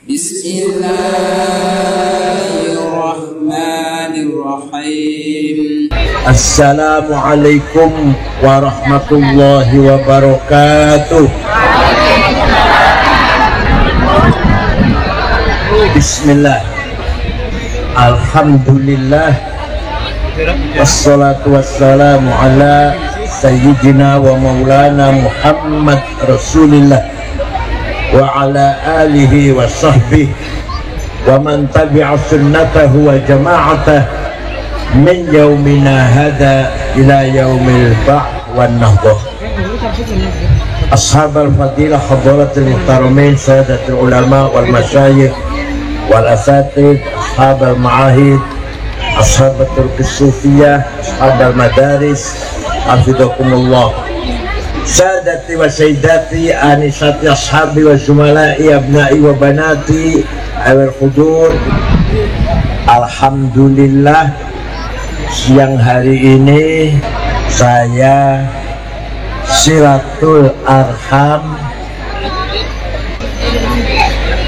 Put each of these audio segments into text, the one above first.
Bismillahirrahmanirrahim. Assalamualaikum warahmatullahi wabarakatuh. Bismillah. Alhamdulillah. Wassalatu wassalamu ala sayyidina wa maulana Muhammad Rasulillah wa ala alihi wa sahbihi wa man tabi'a sunnatahu wa jama'atah min yaumina hadha ila yaumil ba'th wan nahdah. Ashabal fadilah hadratil muhtaramin sadatul ulama wal masyayikh wal asatid, ashabal ma'ahid, ashabatul kisufiyah, ashabal madaris, hafizakumullah. Sadati wa sayyidati, anisati ashabi wa zumalai, abnai wa banati, awal khudur. Alhamdulillah, siang hari ini saya silatul arham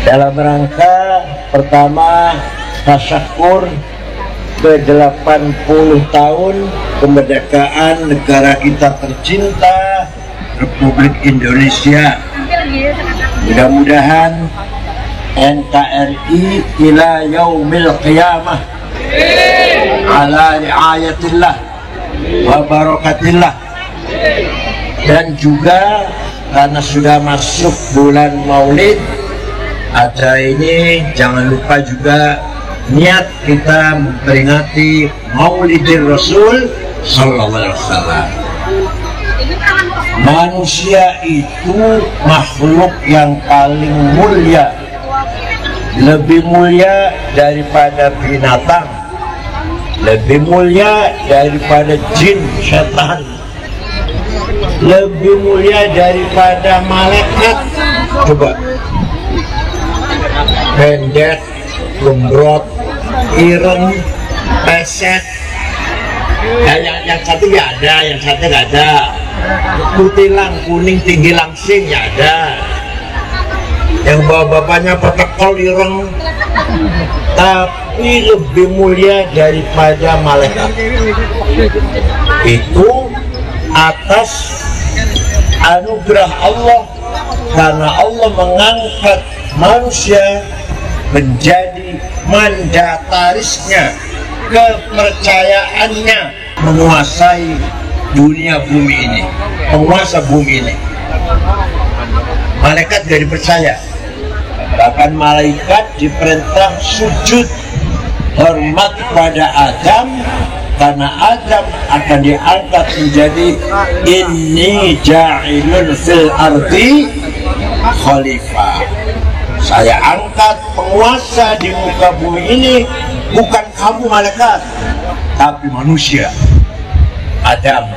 dalam rangka pertama tasyakur ke 80 tahun kemerdekaan negara kita tercinta Republik Indonesia. Mudah-mudahan NKRI ila yaumil qiyamah ala riayatillah wa barakatillah. Dan juga karena sudah masuk bulan Maulid, acara ini jangan lupa juga niat kita memperingati Maulidir Rasul Sallallahu Alaihi Wasallam. Manusia itu makhluk yang paling mulia, lebih mulia daripada binatang, lebih mulia daripada jin, setan, lebih mulia daripada malaikat. Coba pendek, gembrot, ireng, pesek. Yang satu ya ada, yang satu nggak ada. Kutilang, kuning, tinggi, langsing ya ada. Yang bapak-bapaknya petekol, ireng, tapi lebih mulia daripada malaikat. Itu atas anugerah Allah, karena Allah mengangkat manusia menjadi mandatarisnya, kepercayaannya menguasai dunia bumi ini, penguasa bumi ini. Malaikat gak dipercaya, bahkan malaikat diperintah sujud hormat pada Adam, karena Adam akan diangkat menjadi inni ja'ilun fil ardi khalifah. Saya angkat penguasa di muka bumi ini, bukan kamu malaikat, tapi manusia, Adam.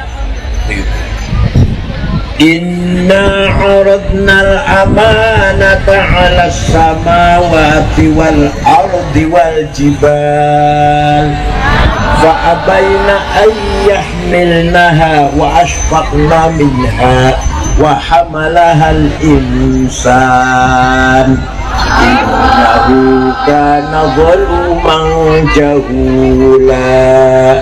Inna aradnal amanata 'alas samawati wal ardi wal jibal fa abaina an yahmilnaha wa ashfaqna minha wa hamalaha al insan innahu kana zaluman jahula.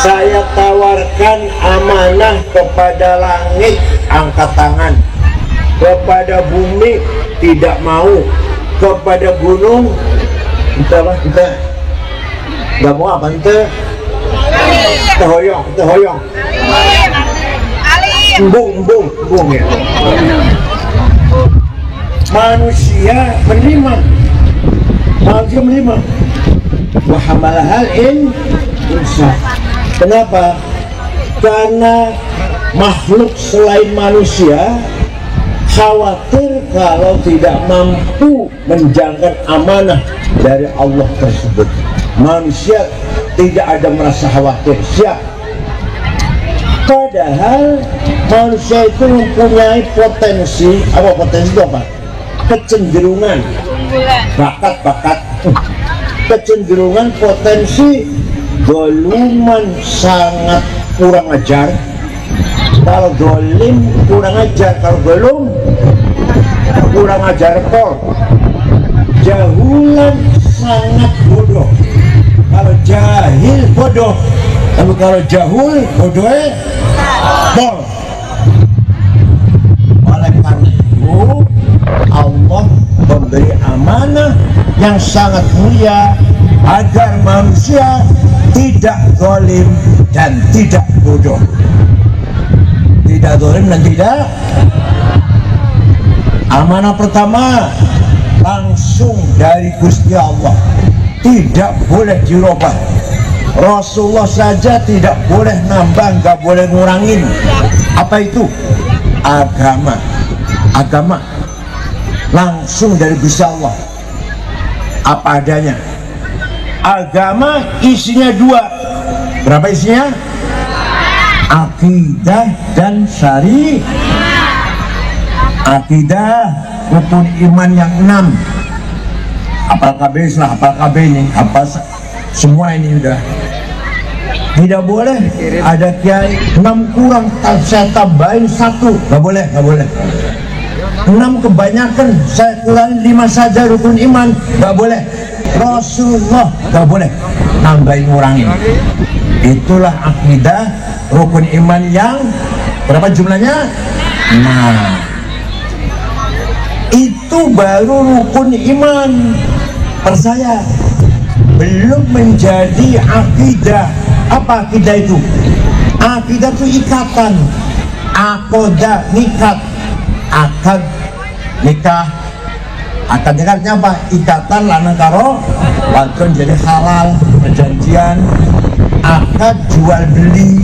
Saya tawarkan amanah kepada langit, angkat tangan, kepada bumi tidak mau, kepada gunung kita nggak mau. Apa kita hoyong embung ya. Manusia menerima wa hamalahal insan. Kenapa? Karena makhluk selain manusia khawatir kalau tidak mampu menjalankan amanah dari Allah tersebut. Manusia tidak ada merasa khawatir. Siap. Padahal manusia itu mempunyai potensi. Apa potensi itu apa? Kecenderungan, bakat, kecenderungan, potensi doluman, sangat kurang ajar. Kalau dolim kurang ajar, kalau belum kurang ajar pol. Jahulan sangat bodoh. Kalau jahil bodoh, tapi kalau jahul bodohnya pol. Oleh karena itu Allah memberi amanah yang sangat mulia agar manusia tidak zalim dan tidak bodoh. Tidak zalim dan tidak. Amanah pertama langsung dari Gusti Allah, tidak boleh dirubah. Rasulullah saja tidak boleh nambah, nggak boleh ngurangin. Apa itu? Agama. Agama langsung dari Gusti Allah, apa adanya. Agama isinya dua. Berapa isinya? Akidah dan syariat. Akidah rukun iman yang 6. Apal KB lah, apal KB ini, apa semua ini udah. Tidak boleh ada kiai 6 kurang, saya tambahin 1, nggak boleh, nggak boleh. 6 kebanyakan, saya kurangin 5 saja rukun iman, nggak boleh. Rasulullah nggak boleh nambahin ngurangin. Itulah akidah rukun iman yang berapa jumlahnya? Nah, itu baru rukun iman. Percaya belum menjadi akidah. Apa akidah itu? Akidah itu ikatan. Akoda nikat, akad nikah. Akad nikahnya apa? Ikatan lanang karo wadon jadi halal, perjanjian. Akad jual beli.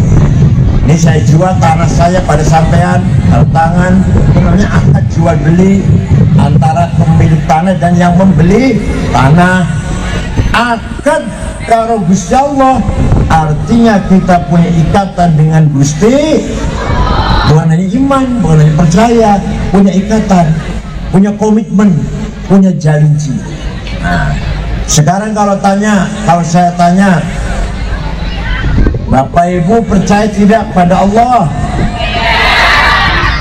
Ini saya jual tanah saya pada sampean, tangan, namanya akad jual beli antara pemilik tanah dan yang membeli tanah. Akad karo Gusti Allah artinya kita punya ikatan dengan Gusti, bukan hanya iman, bukan hanya percaya, punya ikatan, punya komitmen, punya janji. Nah, sekarang kalau saya tanya, Bapak Ibu percaya tidak pada Allah?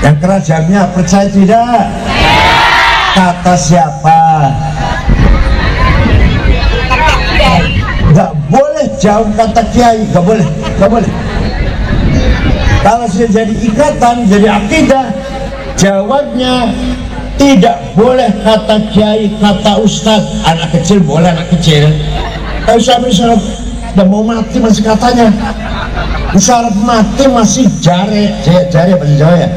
Yang keras jawabnya percaya tidak? Kata siapa? Gak boleh jawab kata kiai, gak boleh, gak boleh. Kalau sudah jadi ikatan, jadi akidah, jawabnya tidak boleh kata kiai, kata ustaz. Anak kecil boleh, anak kecil. Kalau misalnya udah mau mati masih katanya, isyarat mati masih jare bahasa Jawa ya,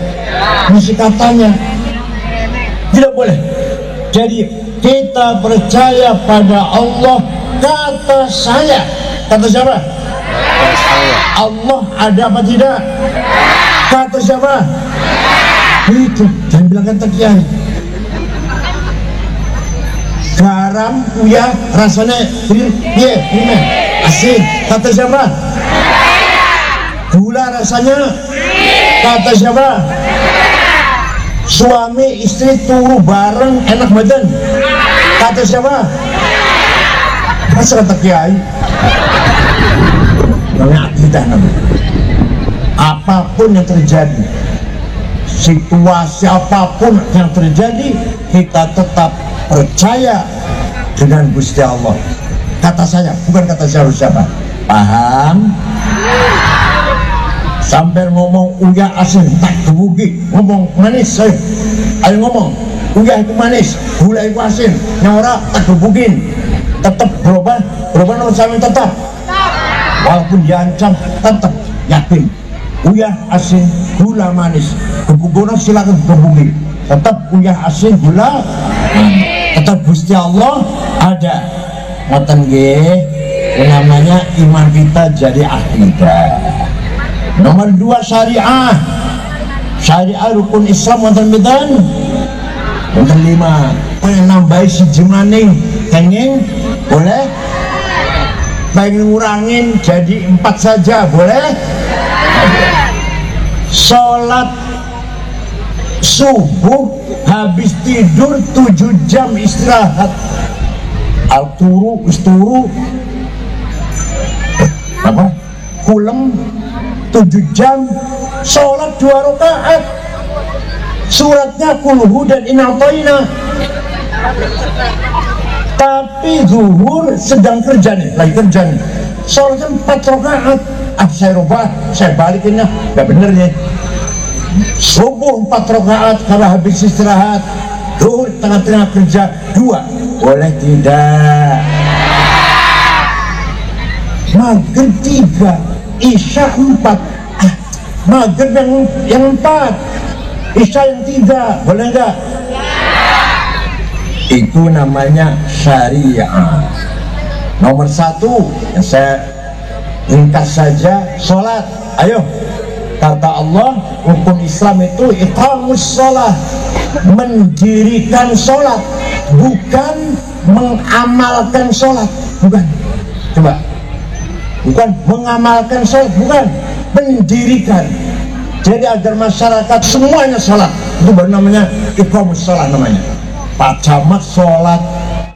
masih katanya. Tidak boleh. Jadi kita percaya pada Allah. Kata saya, kata siapa? Allah ada apa tidak? Kata siapa? Itu jangan bilang kata kiai. Garam uyah rasanya gimana? Asin. Kata siapa? Gula rasanya? Kata siapa? Suami istri turu bareng enak badan. Kata siapa? Masa kata kiai? Namanya akidah namanya. Apapun yang terjadi, situasi apapun yang terjadi, kita tetap percaya dengan Gusti Allah. Kata saya, bukan kata siapa. Paham? Sampai ngomong uyah asin tak kebugi, ngomong manis, ayo ngomong uyah itu manis, gula itu asin, nyora tak kebugin, tetap berubah nomor sama tetap, walaupun diancam tetap yakin. Uyah asin gula manis, kebugunan silakan kebugi, tetap uyah asin gula manis, tetap Gusti Allah ada. Ngoten nggih, namanya iman kita jadi akidah. Nomor 2 syariah. Syariah rukun Islam wonten pinten? Wonten 5. Pengen nambahi siji maning kenging boleh? Pengen ngurangin jadi 4 saja boleh? Sholat subuh habis tidur 7 jam istirahat. Al-turu isturu apa? Kulem 7 jam, sholat 2 rakaat. suratnya Qul Hudan Ina'toina, tapi zuhur sedang kerja nih, lagi kerja nih, sholatnya 4 rakaat. Saya rubah, saya balikinnya, gak bener nih. Subuh 4 rakaat karena habis istirahat, zuhur tengah-tengah kerja 2, boleh tidak? Maghrib 3, Isya 4, Maghrib yang 4, Isya yang 3, boleh enggak? Itu namanya syariah. Nomor 1 yang saya ringkas saja, sholat. Ayo, kata Allah, hukum Islam itu iqamus sholat, mendirikan sholat, bukan mengamalkan sholat. Bukan, coba, bukan mengamalkan sholat, bukan, mendirikan. Jadi agar masyarakat semuanya sholat, itu baru namanya iqamus sholat namanya. Pak Camat sholat,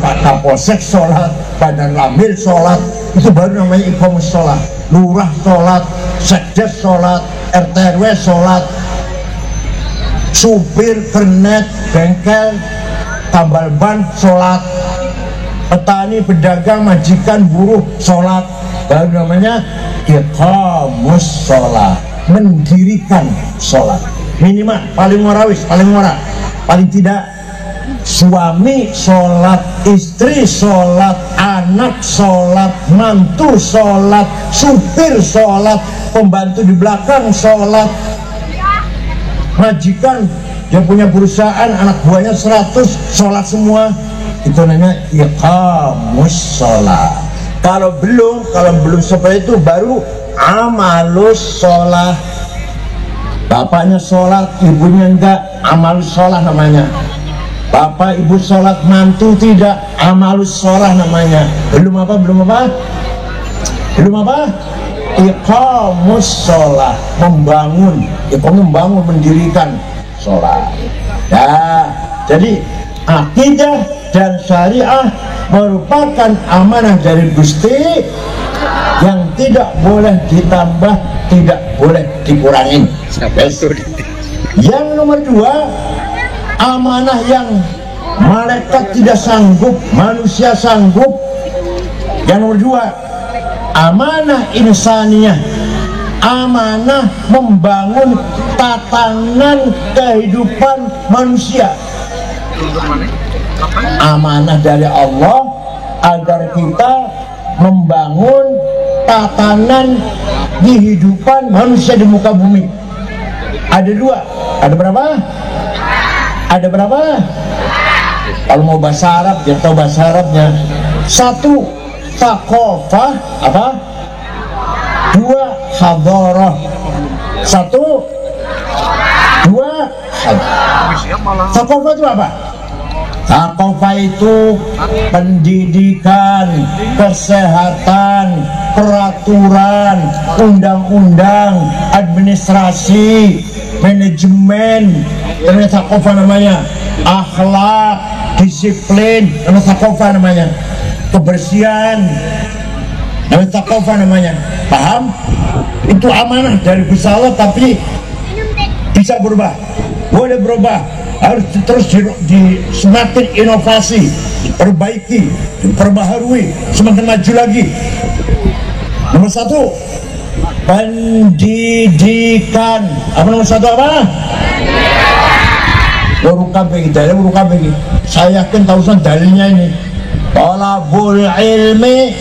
Pak Kapolsek sholat, Badan Lamil sholat, itu baru namanya iqamus sholat. Lurah sholat, sekdes sholat, RT RW sholat, supir kernet, bengkel, tambal ban sholat, petani, pedagang, majikan, buruh sholat, baru namanya iqamus sholat, mendirikan sholat. Minimal, paling morawis, paling murah, paling tidak suami sholat, istri sholat, anak sholat, mantu sholat, supir sholat, pembantu di belakang sholat, majikan dia punya perusahaan, anak buahnya 100 sholat semua. Itu namanya iqamus sholat. Kalau belum seperti itu baru amalus sholat. Bapaknya sholat, ibunya enggak, amalus sholat namanya. Bapak ibu sholat, mantu tidak, amalus sholat namanya. Belum apa? Iqamus sholat, membangun, mendirikan sholat. Ya, jadi akidah dan syariah merupakan amanah dari Gusti yang tidak boleh ditambah, tidak boleh dikurangin. Yang nomor 2, amanah yang malaikat tidak sanggup, manusia sanggup. Yang nomor 2, amanah insaniyah, amanah membangun tatanan kehidupan manusia. Amanah dari Allah agar kita membangun tatanan kehidupan manusia di muka bumi. Ada 2, ada berapa? Ada berapa? Kalau mau bahasa Arab, biar tahu bahasa Arabnya. 1, thaqafah, apa? 2, hadarah. 1, 2, hadarah. Thaqafah itu apa? Thaqafah itu pendidikan, kesehatan, peraturan, undang-undang, administrasi, manajemen, ternyata thaqafah namanya. Akhlak, disiplin, ternyata thaqafah namanya. Kebersihan, ternyata thaqafah namanya. Paham? Itu amanah dari Gusti Allah, tapi bisa berubah, boleh berubah, harus terus semakin inovasi, perbaiki, diperbaharui, semakin maju lagi. Nomor 1, pendidikan. Apa nomor 1 apa? Urukabegi. Saya yakin tahu dalilnya ini. Talabul ilmi.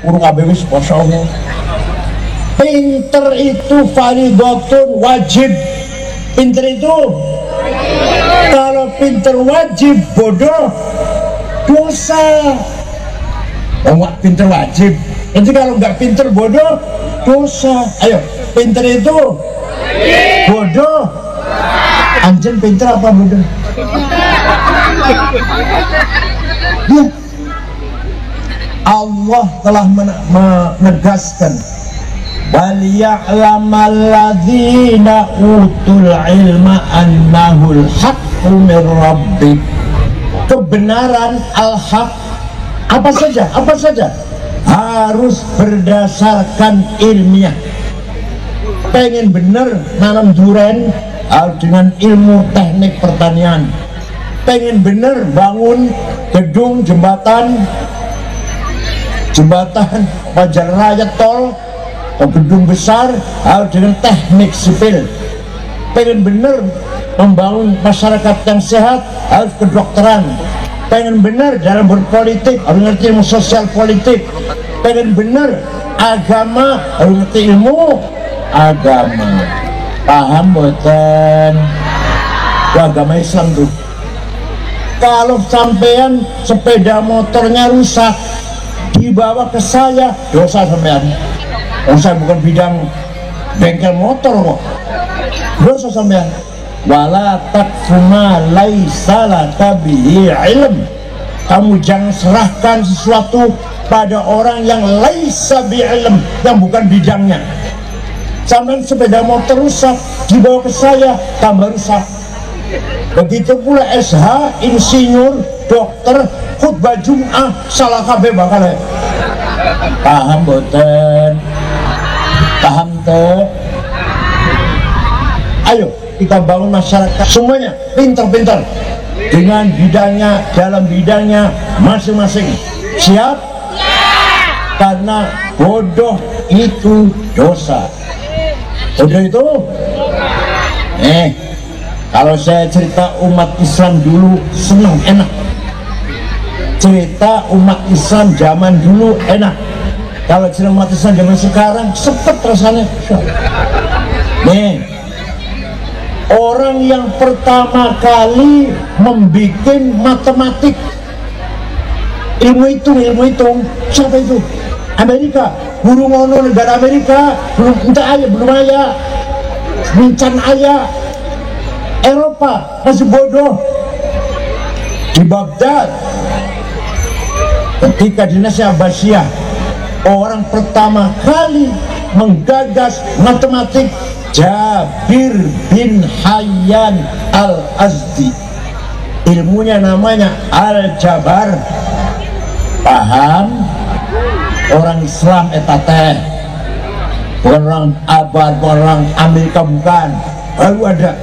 Urukabegi, masya Allah. Pinter itu fardhatun, wajib. Pinter itu, kalau pinter wajib, bodoh dosa. Nggak pinter wajib, nanti kalau nggak pinter bodoh dosa. Ayo, pinter itu bodoh. Anjen pinter apa bodoh? Ya. Allah telah menegaskan, wal ya'lamal ladzina utul ilma annahul haqqu mir rabbik. Kebenaran al-haq apa saja harus berdasarkan ilmiah. Pengen bener nanam duren, dengan ilmu teknik pertanian. Pengen bener bangun gedung jembatan jalan raya, tol atau gedung besar harus dengan teknik sipil. Pengen bener membangun masyarakat yang sehat harus kedokteran. Pengen bener dalam berpolitik harus ngerti ilmu sosial politik. Pengen bener agama harus ngerti ilmu agama. Paham boten? Agama Islam tuh. Kalau sampean sepeda motornya rusak dibawa ke saya, dosa sampean. Saya bukan bidang bengkel motor kok. Dosa sampean. Wala takfuma laisa laka bihi ilm. Kamu jangan serahkan sesuatu pada orang yang laisa bi ilm, yang bukan bidangnya. Sampean sepeda motor rusak dibawa ke saya, tambah rusak. Begitu pula SH, insinyur, dokter, khutbah Jum'ah, salah kabeh bakal. Paham boten? Paham tuh? Ayo kita bangun masyarakat semuanya pintar-pintar dengan bidangnya, dalam bidangnya masing-masing. Siap? Karena bodoh itu dosa. Bodoh itu? Kalau saya cerita umat Islam dulu senang, enak. Cerita umat Islam zaman dulu enak. Kalau cerita umat Islam zaman sekarang sepet rasanya. Nih, orang yang pertama kali membuat matematik, ilmu hitung, siapa itu? Amerika. Guru ngono negara Amerika, belum aya. Mincan aya. Eropa masih bodoh. Di Baghdad ketika dinasti Abbasiyah, orang pertama kali menggagas matematik Jabir bin Hayyan Al-Azdi. Ilmunya namanya Al-Jabar. Paham? Orang Islam etateh, bukan orang Abad, bukan orang Amerika, bukan. Baru ada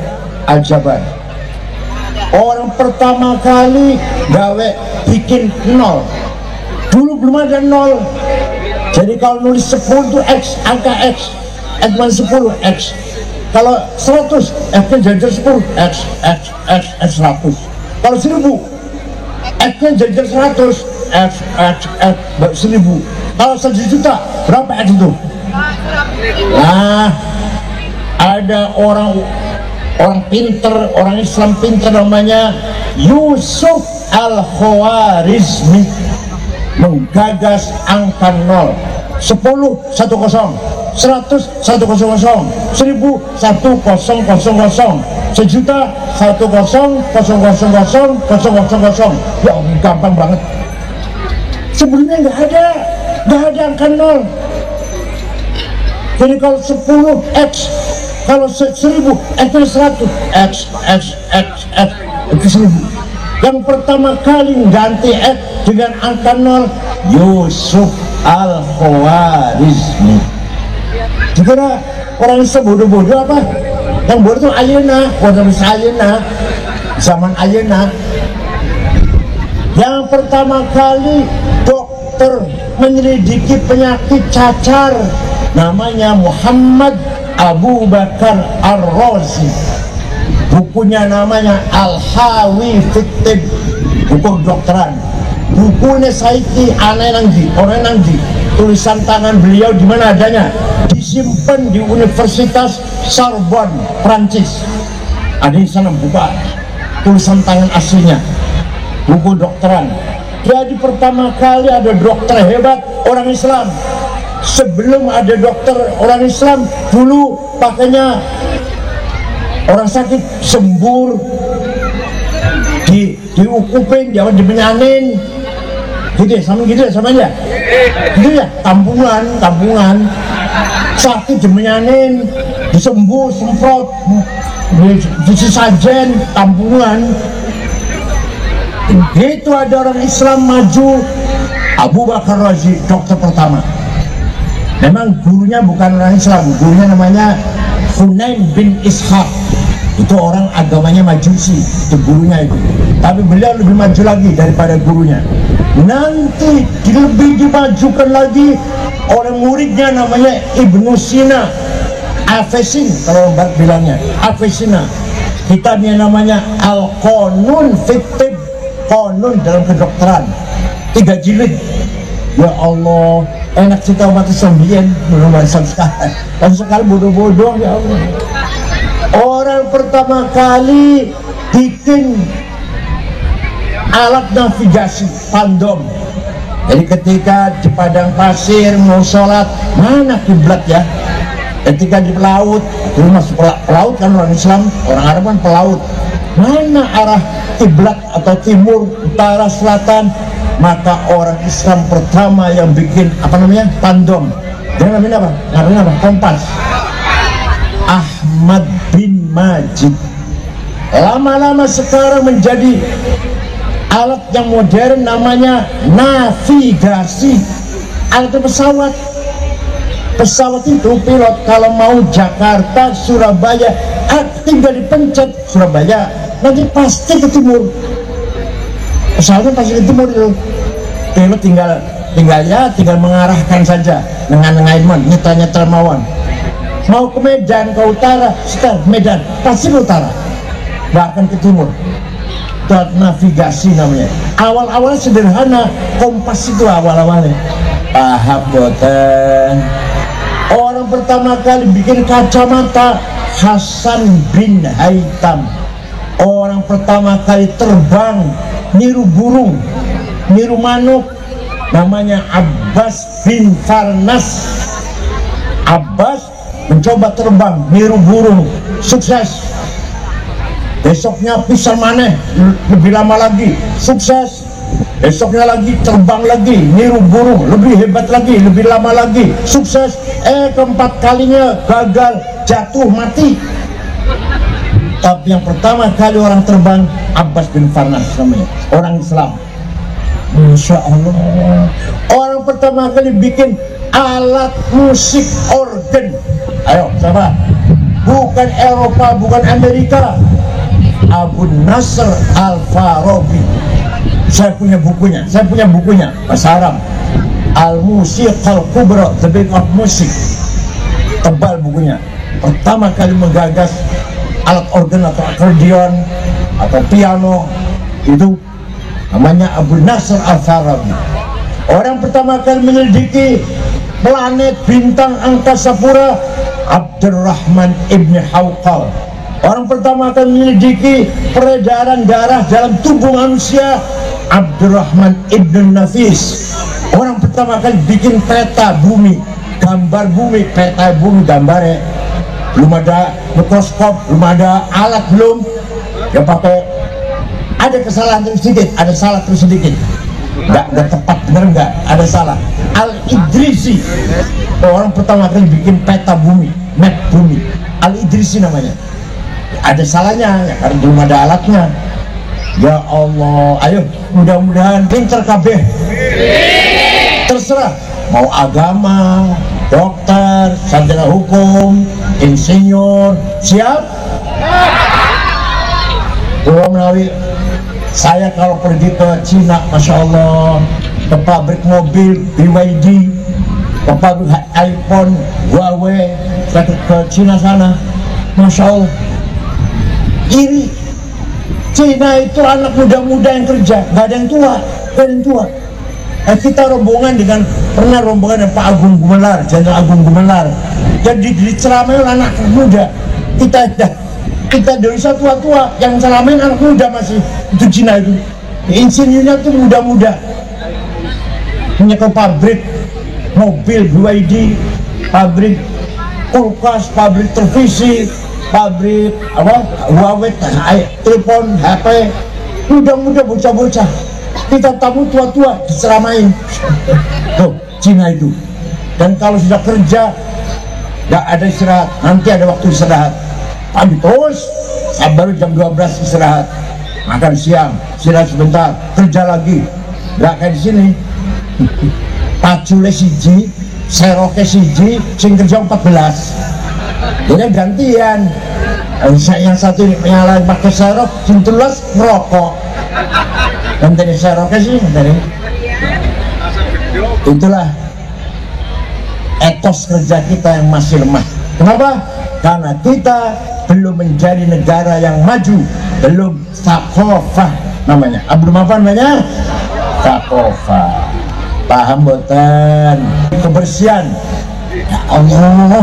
Al-Jabar. Orang pertama kali gawe bikin nol. Dulu belum ada nol. Jadi kalau nulis 10 itu X, angka X. X mana 10, X. Kalau 100, X-nya jajar 10, X 100. Kalau 1000, X-nya jajar 100, X 1000. Kalau 1 juta, berapa X itu? Nah, ada orang pinter, orang Islam pinter namanya Yusuf Al-Khwarizmi, menggagas angka nol. 10 10, 100 100, 1000 1000, sejuta 1000000. Ya gampang banget. Sebelumnya nggak ada angka nol. Jadi kalau 10 X, kalau 1000 X 100, X itu 1000. Yang pertama kali ganti X dengan angka 0 Yusuf Al-Khwarizmi. Dikira orang Islam bodoh-bodoh apa? Yang bodoh itu ayeuna, zaman ayeuna. Yang pertama kali dokter menyelidiki penyakit cacar namanya Muhammad Abu Bakar Ar-Razi. Bukunya namanya Al-Hawi Fittib, buku dokteran. Bukunya Saiti aneh nangji, orang nangji. Tulisan tangan beliau di mana adanya? Disimpan di Universitas Sorbonne, Prancis. Ada di sana buka tulisan tangan aslinya, buku dokteran. Jadi pertama kali ada dokter hebat orang Islam. Sebelum ada dokter orang Islam, dulu pakainya orang sakit sembur, diukupin, jangan dimenyanin, gitu ya, sama aja, gitu ya, tampungan, sakit dimenyanin, disembur, semprot, disesajen, tampungan. Itu ada orang Islam maju, Abu Bakar Razi, dokter pertama. Memang gurunya bukan orang Islam, gurunya namanya Hunain bin Ishaq. Itu orang agamanya Majusi, itu gurunya itu. Tapi beliau lebih maju lagi daripada gurunya. Nanti lebih dimajukan lagi orang muridnya, namanya Ibnu Sina, Avicenna kalau orang bilangnya, Avicenna. Kitabnya namanya Al-Qanun Fittib, Qanun dalam kedokteran, 3 jilid. Ya Allah, enak cerita umat Islam belum Islam sekali. Dan sekali bodoh-bodoh, ya Allah. Orang pertama kali bikin alat navigasi, pandom. Jadi ketika di padang pasir mau sholat, mana kiblat ya? Ketika di pelaut, itu masuk pelaut kan orang Islam, orang Arab kan pelaut. Mana arah kiblat atau timur, utara, selatan? Maka orang Islam pertama yang bikin apa namanya? Pandom. Dia namanya apa? Namanya apa? Kompas. Ahmad bin Majid. Lama-lama sekarang menjadi alat yang modern, namanya navigasi. Alat pesawat. Pesawat itu pilot kalau mau Jakarta, Surabaya, tinggal dipencet Surabaya, nanti pasti ke timur. Pesawatnya pasti ke timur itu. Pilot tinggal mengarahkan saja dengan nyetel mawon. Mau ke Medan, ke utara, setel Medan, pasti ke utara, nggak akan ke timur. Itu navigasi namanya. Awal-awalnya sederhana, kompas itu awal-awalnya. Paham boten? Orang pertama kali bikin kacamata, Hasan bin Haytham. Orang pertama kali terbang niru burung, niru manuk, namanya Abbas bin Farnas. Abbas mencoba terbang niru burung, sukses. Besoknya pisah maneh, lebih lama lagi, sukses. Besoknya lagi terbang lagi niru burung, lebih hebat lagi, lebih lama lagi, sukses. Keempat kalinya gagal, jatuh, mati. Tapi yang pertama kali orang terbang Abbas bin Farnas namanya, orang Islam. Masya Allah. Orang pertama kali bikin alat musik organ. Ayo, siapa? Bukan Eropa, bukan Amerika. Abu Nasr Al-Farabi. Saya punya bukunya, bahasa Arab. Al-Musiqal Kubra, The Book of Music. Tebal bukunya. Pertama kali menggagas alat organ atau akordeon atau piano, itu namanya Abu Nasr Al-Farabi. Orang pertama kali menyelidiki planet, bintang, angkasa pura, Abdurrahman ibn Hawqal. Orang pertama kali menyelidiki peredaran darah dalam tubuh manusia, Abdurrahman ibn Nafis. Orang pertama kali bikin peta bumi, gambar bumi, peta bumi gambarnya. Belum ada mikroskop, belum ada alat, belum. Dia pakai, ada kesalahan sedikit, ada salah sedikit. Nggak tepat, bener nggak? Ada salah. Al-Idrisi, orang pertama kali bikin peta bumi, map bumi. Al-Idrisi namanya. Ada salahnya, ya karena belum ada alatnya. Ya Allah, ayo mudah-mudahan pinter kabeh. Terserah, mau agama, dokter, sarjana hukum, insinyur, siap? Melalui saya kalau pergi ke Cina, Masya Allah, ke pabrik mobil BYD, ke pabrik iPhone, Huawei, ke Cina sana, Masya Allah, iri. Cina itu anak muda-muda yang kerja, nggak ada yang tua, nggak ada yang tua. Kita pernah rombongan dengan Pak Agung Gumelar, Jenderal Agung Gumelar. Jadi diceramain anak muda. Kita Indonesia tua-tua, yang ceramain anak muda masih. Itu Cina itu. Insinyurnya itu muda-muda. Punya ke pabrik mobil BYD, pabrik kulkas, pabrik televisi, pabrik Huawei, telepon, HP. Muda-muda, bocah-bocah. Kita tamu tua-tua diceramain. Tuh, Cina itu. Dan kalau sudah kerja, nggak ada istirahat. Nanti ada waktu istirahat. Pagi terus, baru jam 12 istirahat. Makan siang, istirahat sebentar, kerja lagi. Nggak kayak di sini. Pacule siji, seroke siji, sing kerja 14. Jadi gantian. Yang satu nyalain pakai serok, yang tulas ngerokok. Nanti seroknya sih, nanti. Itulah etos kerja kita yang masih lemah. Kenapa? Karena kita belum menjadi negara yang maju, belum thaqafah namanya. Belum apa namanya? Thaqafah. Paham boten? Kebersihan. Ya Allah,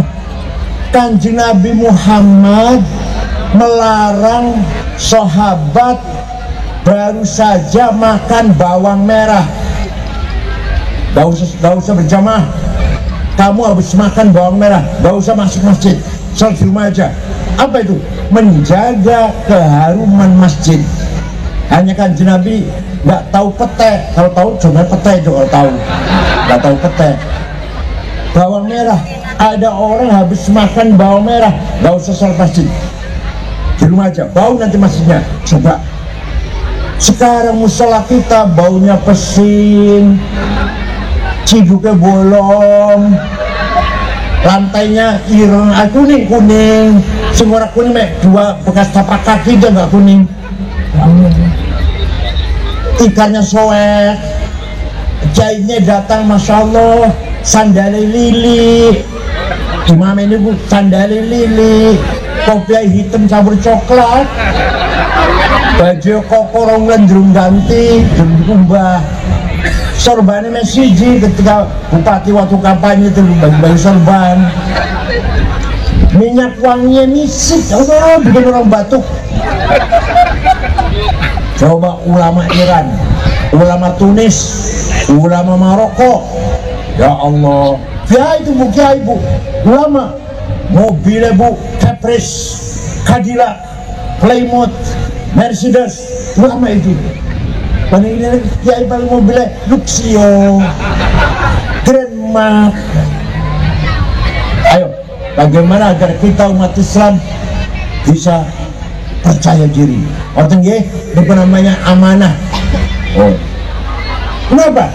Kanjeng Nabi Muhammad melarang sahabat baru saja makan bawang merah. Gak usah berjamaah. Kamu habis makan bawang merah, gak usah masuk masjid, sholat di rumah aja. Apa itu? Menjaga keharuman masjid. Hanya Kanjeng Nabi nggak tahu pete. Kalau tahu cuma pete itu, kalau tahu nggak tahu pete. Bawang merah, ada orang habis makan bawang merah, gak usah sholat masjid, di rumah aja, bau nanti masjidnya. Coba sekarang musola kita baunya pesing, ciduknya bolong, lantainya ireng, kuning, semua kuning, dua bekas tapak kaki dia nggak kuning, ikannya soek, jahitnya datang, masya Allah, sandali lili, imam ini bu, sandali lili, kopi hitam campur coklat, baju kokorong gendrung ganti, jumlah sorbannya mesiji ketika bupati waktu kampanye itu bagi-bagi sorban, minyak wanginya misik, Allah bikin orang batuk. Coba ulama Iran, ulama Tunis, ulama Maroko, ya Allah, kiai itu bu, kiai bu, ulama, mobilnya bu, Caprice, Cadillac, Plymouth, Mercedes, ulama itu. Paling ini kiai paling mobilnya Luxio, Grand Mark. Ayo, bagaimana agar kita umat Islam bisa percaya diri? Orang nggih, itu namanya amanah. Oh, kenapa?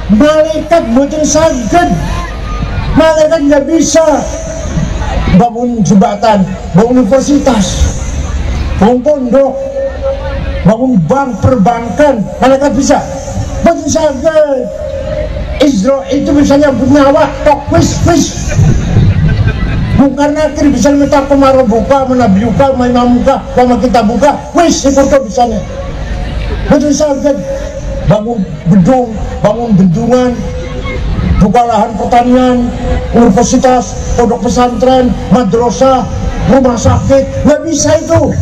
Malaikat bukan saged, malaikat nggak bisa bangun jembatan, bangun universitas, bangun pondok, bangun bank perbankan, malaikat bisa. Bukan saged. Israel itu misalnya nyawa tok wis. Bukan akhir bisa minta kemarau buka, menabiuka, mainamuka, sama kita buka, wis itu bisanya. Betul saged. Bangun gedung, bangun bendungan, buka lahan pertanian, universitas, pondok pesantren, madrasah, rumah sakit, nggak bisa itu.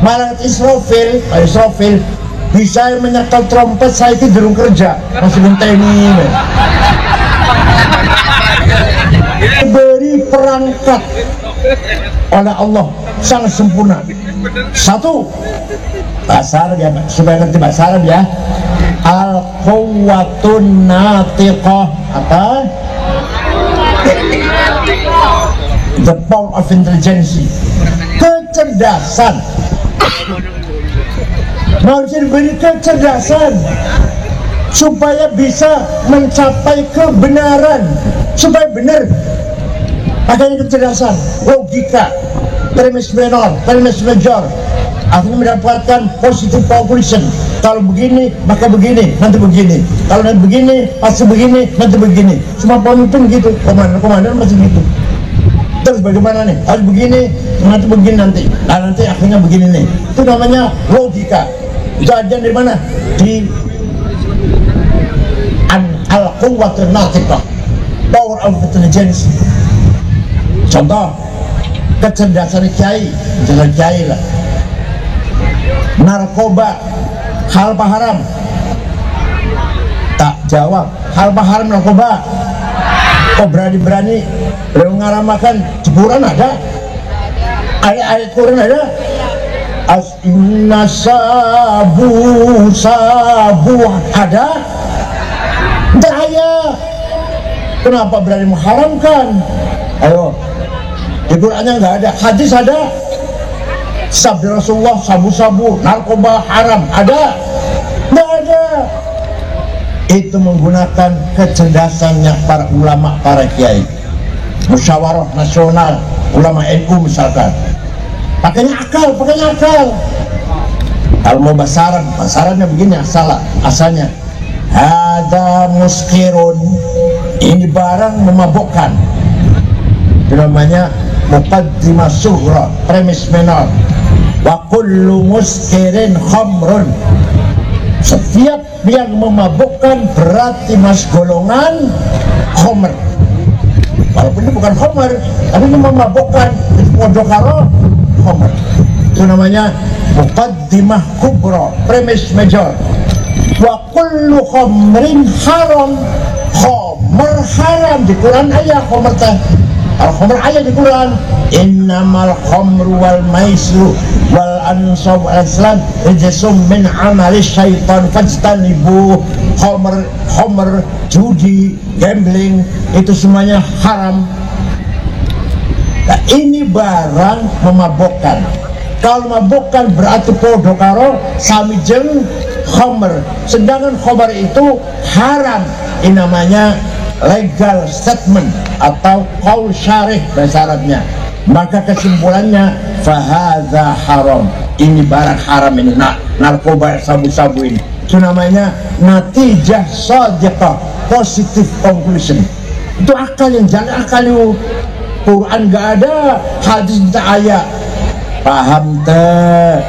Malaikat Israfil bisa menyetel trompet, saya itu durung kerja, masih ngenteni. Beri perangkat oleh Allah sangat sempurna. Satu, bahasa Arab ya, supaya ngerti bahasa Arab ya, al-quwwatun natiqah, apa? The power of intelligence, kecerdasan. Manusia diberi kecerdasan supaya bisa mencapai kebenaran, supaya benar. Makanya kecerdasan, logika, premis minor, premis major, akhirnya mendapatkan positive conclusion. Kalau begini maka begini, nanti begini. Kalau nanti begini pasti begini, nanti begini. Semua pemimpin gitu, komandan masih gitu. Terus bagaimana nih? Harus begini, nanti begini nanti. Nah, nanti akhirnya begini nih. Itu namanya logika. Itu ajaran dari mana? Di al-quwwatul natiqah, power of intelligence. Contoh, kecerdasan kiai, jangan kiai lah. Narkoba, hal haram, tak jawab. Hal haram narkoba. Kok berani-berani mengaramakan jeburan ada? Ayat-ayat Quran ada? Inna sabu ada? Daya. Kenapa berani mengharamkan? Ayo, di Qurannya nggak ada, hadis ada. Sabda Rasulullah, sabu-sabu, narkoba haram ada? Nggak ada. Itu menggunakan kecerdasannya para ulama, para kiai. Musyawarah nasional, ulama NU misalkan, pakainya akal. Kalau mau basarannya begini asalnya ada muskirun, ini barang memabukkan, itu namanya muqaddimah sughra, premis menor. Wa kullu muskirin khamrun, setiap yang memabukkan berarti mas golongan khamr, walaupun ini bukan khamr tapi ini memabukkan, itu podo karo khamr, itu namanya muqaddimah kubra, premis major. Wa kullu khamrin haram, khamr haram di Quran ayat khamr teh. Al-khamr ayat di Quran, innamal khamru wal maisru wal ansab wal azlam rijsum min amali syaitan fajtanibu. Khamr, judi, gambling itu semuanya haram. Nah, ini barang memabukkan. Kalau memabukkan berarti podo karo sami jeung khamr. Sedangkan khamr itu haram. Ini namanya legal statement atau qaul syarih bahasa Arabnya. Maka kesimpulannya fahadza haram, ini barang haram, ini narkoba, sabu-sabu ini. Itu namanya natijah shadiqah, positive conclusion. Itu akal yang jangan akal itu. Quran gak ada, hadis tak ayat. Paham teh?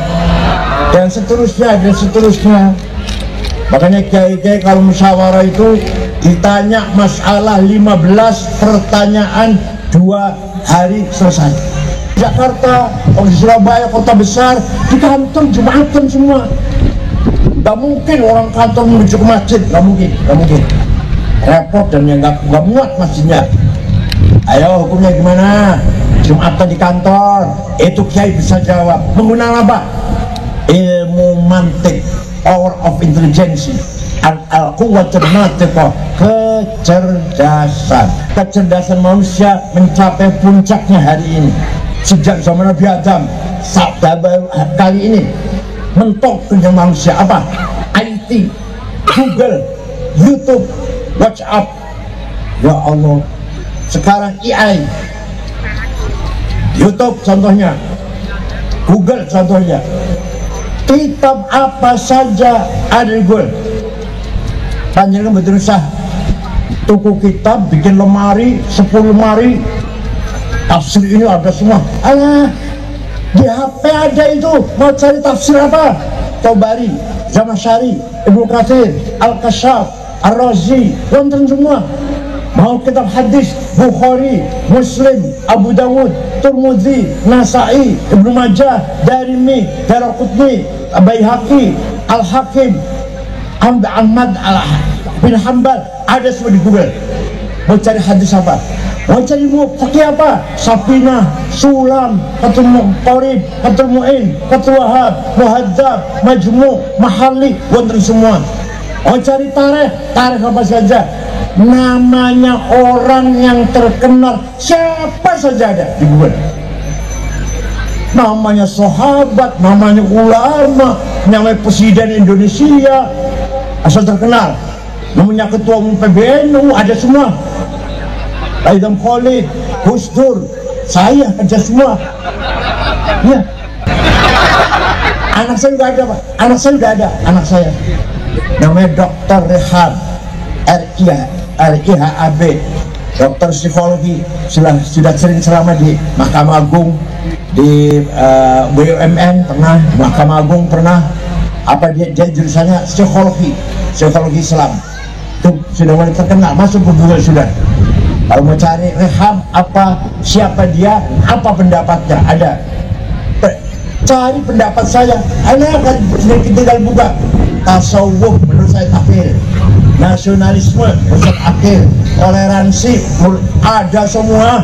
Dan seterusnya. Makanya kiai-kiai kalau musyawarah itu ditanya masalah 15 pertanyaan 2 hari selesai. Jakarta, di Surabaya, kota besar, di kantor Jumatan semua. Gak mungkin orang kantor menuju ke masjid, gak mungkin. Repot dan yang gak muat masjidnya. Ayo hukumnya gimana? Jumatan di kantor, itu kiai bisa jawab. Menggunakan apa? Ilmu mantik, power of intelligence, al-quwwatul natiqah, kecerdasan manusia mencapai puncaknya hari ini sejak zaman Nabi Adam sampai kali ini. Mentok dengan manusia apa? IT, Google, YouTube, WhatsApp. Ya Allah, sekarang AI, YouTube contohnya, Google contohnya. Kitab apa saja ada di Google. Panjenengan betul sah tuku kitab, bikin lemari, 10 lemari, tafsir ini ada semua. Alah, di HP ada itu. Mau cari tafsir apa? Tabari, Zamakhsyari, Ibnu Katsir, Al-Kasyaf, Ar-Razi, wonten semua. Mau kitab hadis, Bukhari, Muslim, Abu Dawud, Tirmidzi, Nasa'i, Ibnu Majah, Darimi, Daraqutni, Baihaqi, Al-Hakim, Ahmad bin Hanbal, ada semua di Google. Mau cari hadis apa? Mau cari fikih apa? Safinah, Sulam, Fathul Qorib, Fathul Mu'in, Fathul Wahab, Muhadzab, Majmu', Mahalli, wonten semua. Mau cari tarikh apa saja. Namanya orang yang terkenal siapa saja ada di Google. Namanya sahabat, namanya ulama, namanya presiden Indonesia asal terkenal, namanya ketua umum PBNU, ada semua. Aidam Khalid, Gus Dur, saya ada semua. Ya. Anak saya juga ada, Pak. Anak saya namanya Dr. Rehab, RIHAB, dokter psikologi, sudah sering selama di Mahkamah Agung, di BUMN pernah, Mahkamah Agung pernah. Apa dia jurusannya psikologi Islam. Itu sudah mulai terkenal, masuk ke Google sudah. Kalau mau cari rehab apa, siapa dia, apa pendapatnya, ada. Cari pendapat saya, ada kan tinggal buka. Tasawuf menurut saya kafir, nasionalisme menurut akhir, toleransi ada semua.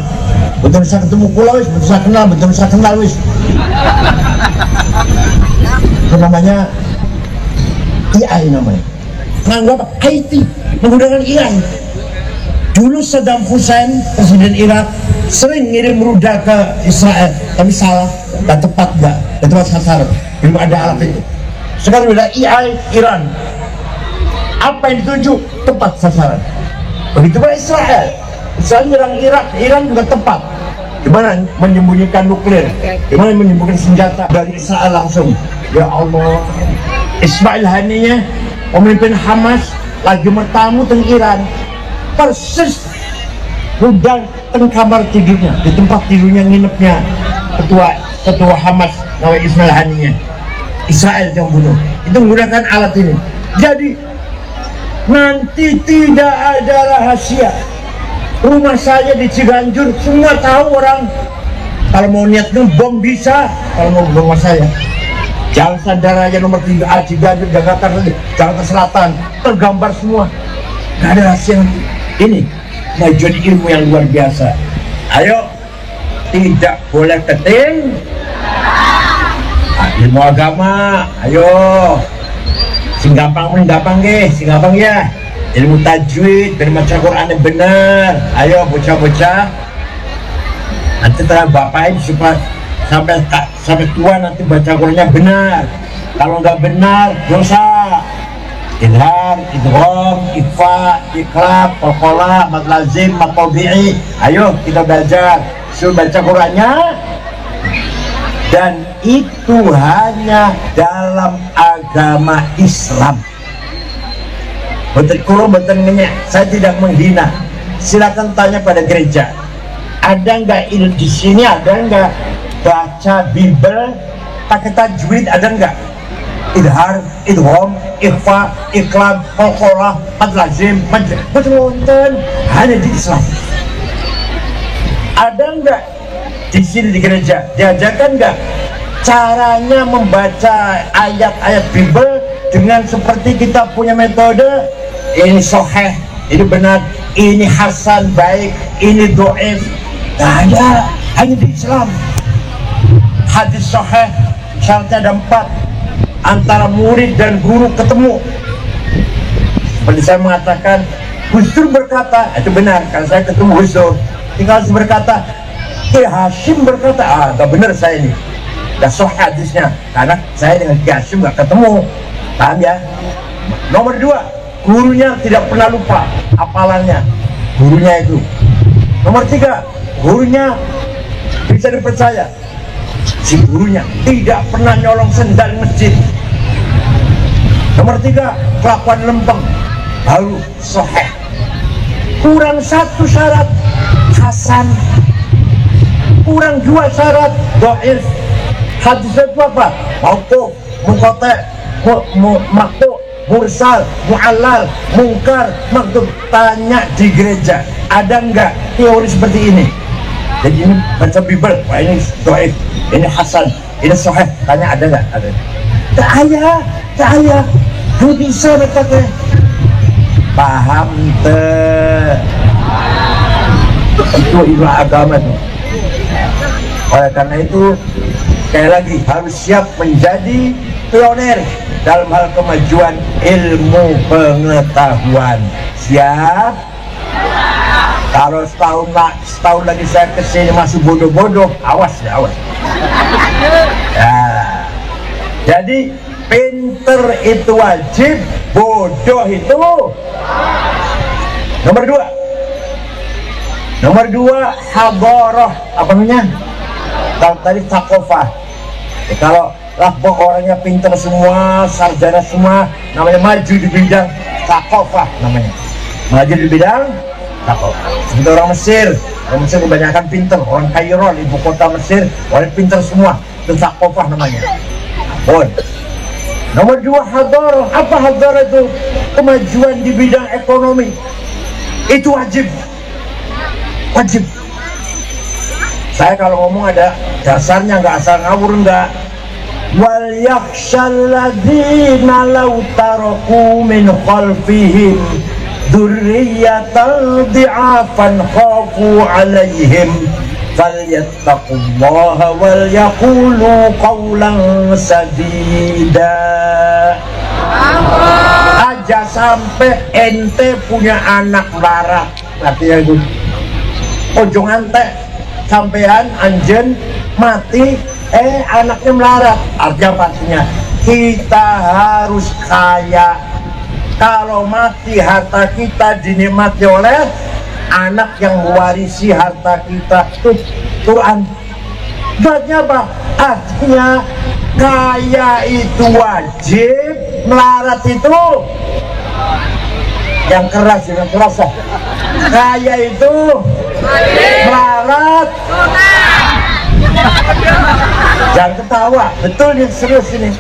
Betul bisa ketemu kula wis, betul bisa kenal wis. Itu namanya AI namanya. Menganggap IT, menggunakan AI. Dulu Saddam Hussein, presiden Irak, sering ngirim rudal ke Israel, tapi salah, dan tepat enggak, dan tepat sasaran. Belum ada alat itu. Sekarang sudah AI Iran, apa yang dituju tepat sasaran. Begitu pula Israel nyerang Irak, Iran juga tepat. Gimana menyembunyikan nuklir, gimana menyembunyikan senjata dari Israel langsung. Ya Allah, Ismail Haninya pemimpin Hamas lagi bertamu teng Iran, persis udah teng kamar tidurnya, di tempat tidurnya nginepnya ketua Hamas namanya Ismail Haninya. Israel yang bunuh itu menggunakan alat ini. Jadi nanti tidak ada rahasia. Rumah saya di Ciganjur semua tahu orang. Kalau mau niat bom bisa, kalau mau rumah saya Jalan Sandaraya nomor 3A Ciganjur, Jakarta Selatan tergambar semua. Gak ada rahasia. Ini kemajuan ilmu yang luar biasa. Ayo, tidak boleh keting. Ilmu agama, ayo sing gampang ya. Ilmu tajwid dan baca Quran yang benar. Ayo bocah-bocah, nanti terang bapaknya supaya sampai tua nanti baca Qurannya benar. Kalau nggak benar dosa. Idhar, idgham, ikhfa, iqlab, qalqalah, mad lazim, mad tabi'i. Ayo kita belajar, suruh baca Qurannya. Dan itu hanya dalam agama Islam. Betul saya tidak menghina. Silakan tanya pada gereja. Ada nggak di sini? Ada nggak baca Bible pakai tajwid? Ada nggak? Idhar, idgham, ikhfa, iqlab, qalqalah, mad lazim, betul hanya di Islam. Ada nggak di sini di gereja diajarkan nggak caranya membaca ayat-ayat Bible dengan seperti kita punya metode? Ini sahih, ini benar, ini hasan baik, ini dhaif. Nggak ada, hanya di Islam. Hadis sahih syaratnya ada 4. Antara murid dan guru ketemu. Seperti saya mengatakan, Gus Dur berkata, itu benar. Kalau saya ketemu Gus Dur, tinggal berkata, Hashim berkata, gak benar saya ini, gak sahih hadisnya, karena saya dengan Hashim gak ketemu. Paham ya? Nomor 2, gurunya tidak pernah lupa hafalannya, gurunya itu. Nomor 3, gurunya bisa dipercaya, si gurunya tidak pernah nyolong sendal masjid. Nomor 3, kelakuan lempeng, baru sahih. Kurang 1 syarat, hasan. Kurang 2 syarat, dhaif. Hadisnya itu apa? Mauquf, munqati', maqtu', mursal, mu'allal, mungkar, maktub. Tanya di gereja, ada enggak teori seperti ini? Jadi ini baca Bible, wah ini dhaif, ini hasan, ini sahih. Tanya ada enggak? Ada. Tak ada. Hanya bisa berkata. Paham teh? Itu ilmu agama tuh. Oleh karena itu, sekali lagi harus siap menjadi pioner dalam hal kemajuan ilmu pengetahuan. Siap? Kalau setahun lagi saya kesini masih bodoh-bodoh, awas ya, awas. Ya. Jadi pinter itu wajib, bodoh itu nomor 2 hadarah, apa namanya? Kalau tadi thaqafah. Ya, kalau orangnya pinter semua, sarjana semua, namanya maju di bidang thaqafah namanya. Maju di bidang thaqafah. Seperti orang Mesir kebanyakan pinter, orang Kairo, ibu kota Mesir, orang pinter semua, itu thaqafah namanya. Nomor 2 hadarah. Apa hadarah itu? Kemajuan di bidang ekonomi. Itu wajib. Saya kalau ngomong ada dasarnya, nggak asal ngawur, nggak. Wal yakhshal ladzina law taraku min khalfihim dzurriyyatan dhi'afan khafu 'alaihim falyattaqullaha wal yaqulu qawlan sadida. Aja sampai ente punya anak larat, artinya itu ojo ngantek sampean anjen mati anaknya melarat. Artinya pastinya kita harus kaya. Kalau mati harta kita dinikmati oleh anak yang mewarisi harta kita, tuh Quran. Artinya apa? Artinya kaya itu wajib, melarat itu yang keras, jangan keras lah. Kaya itu melarat. Jangan ketawa, betul nih, serius ini.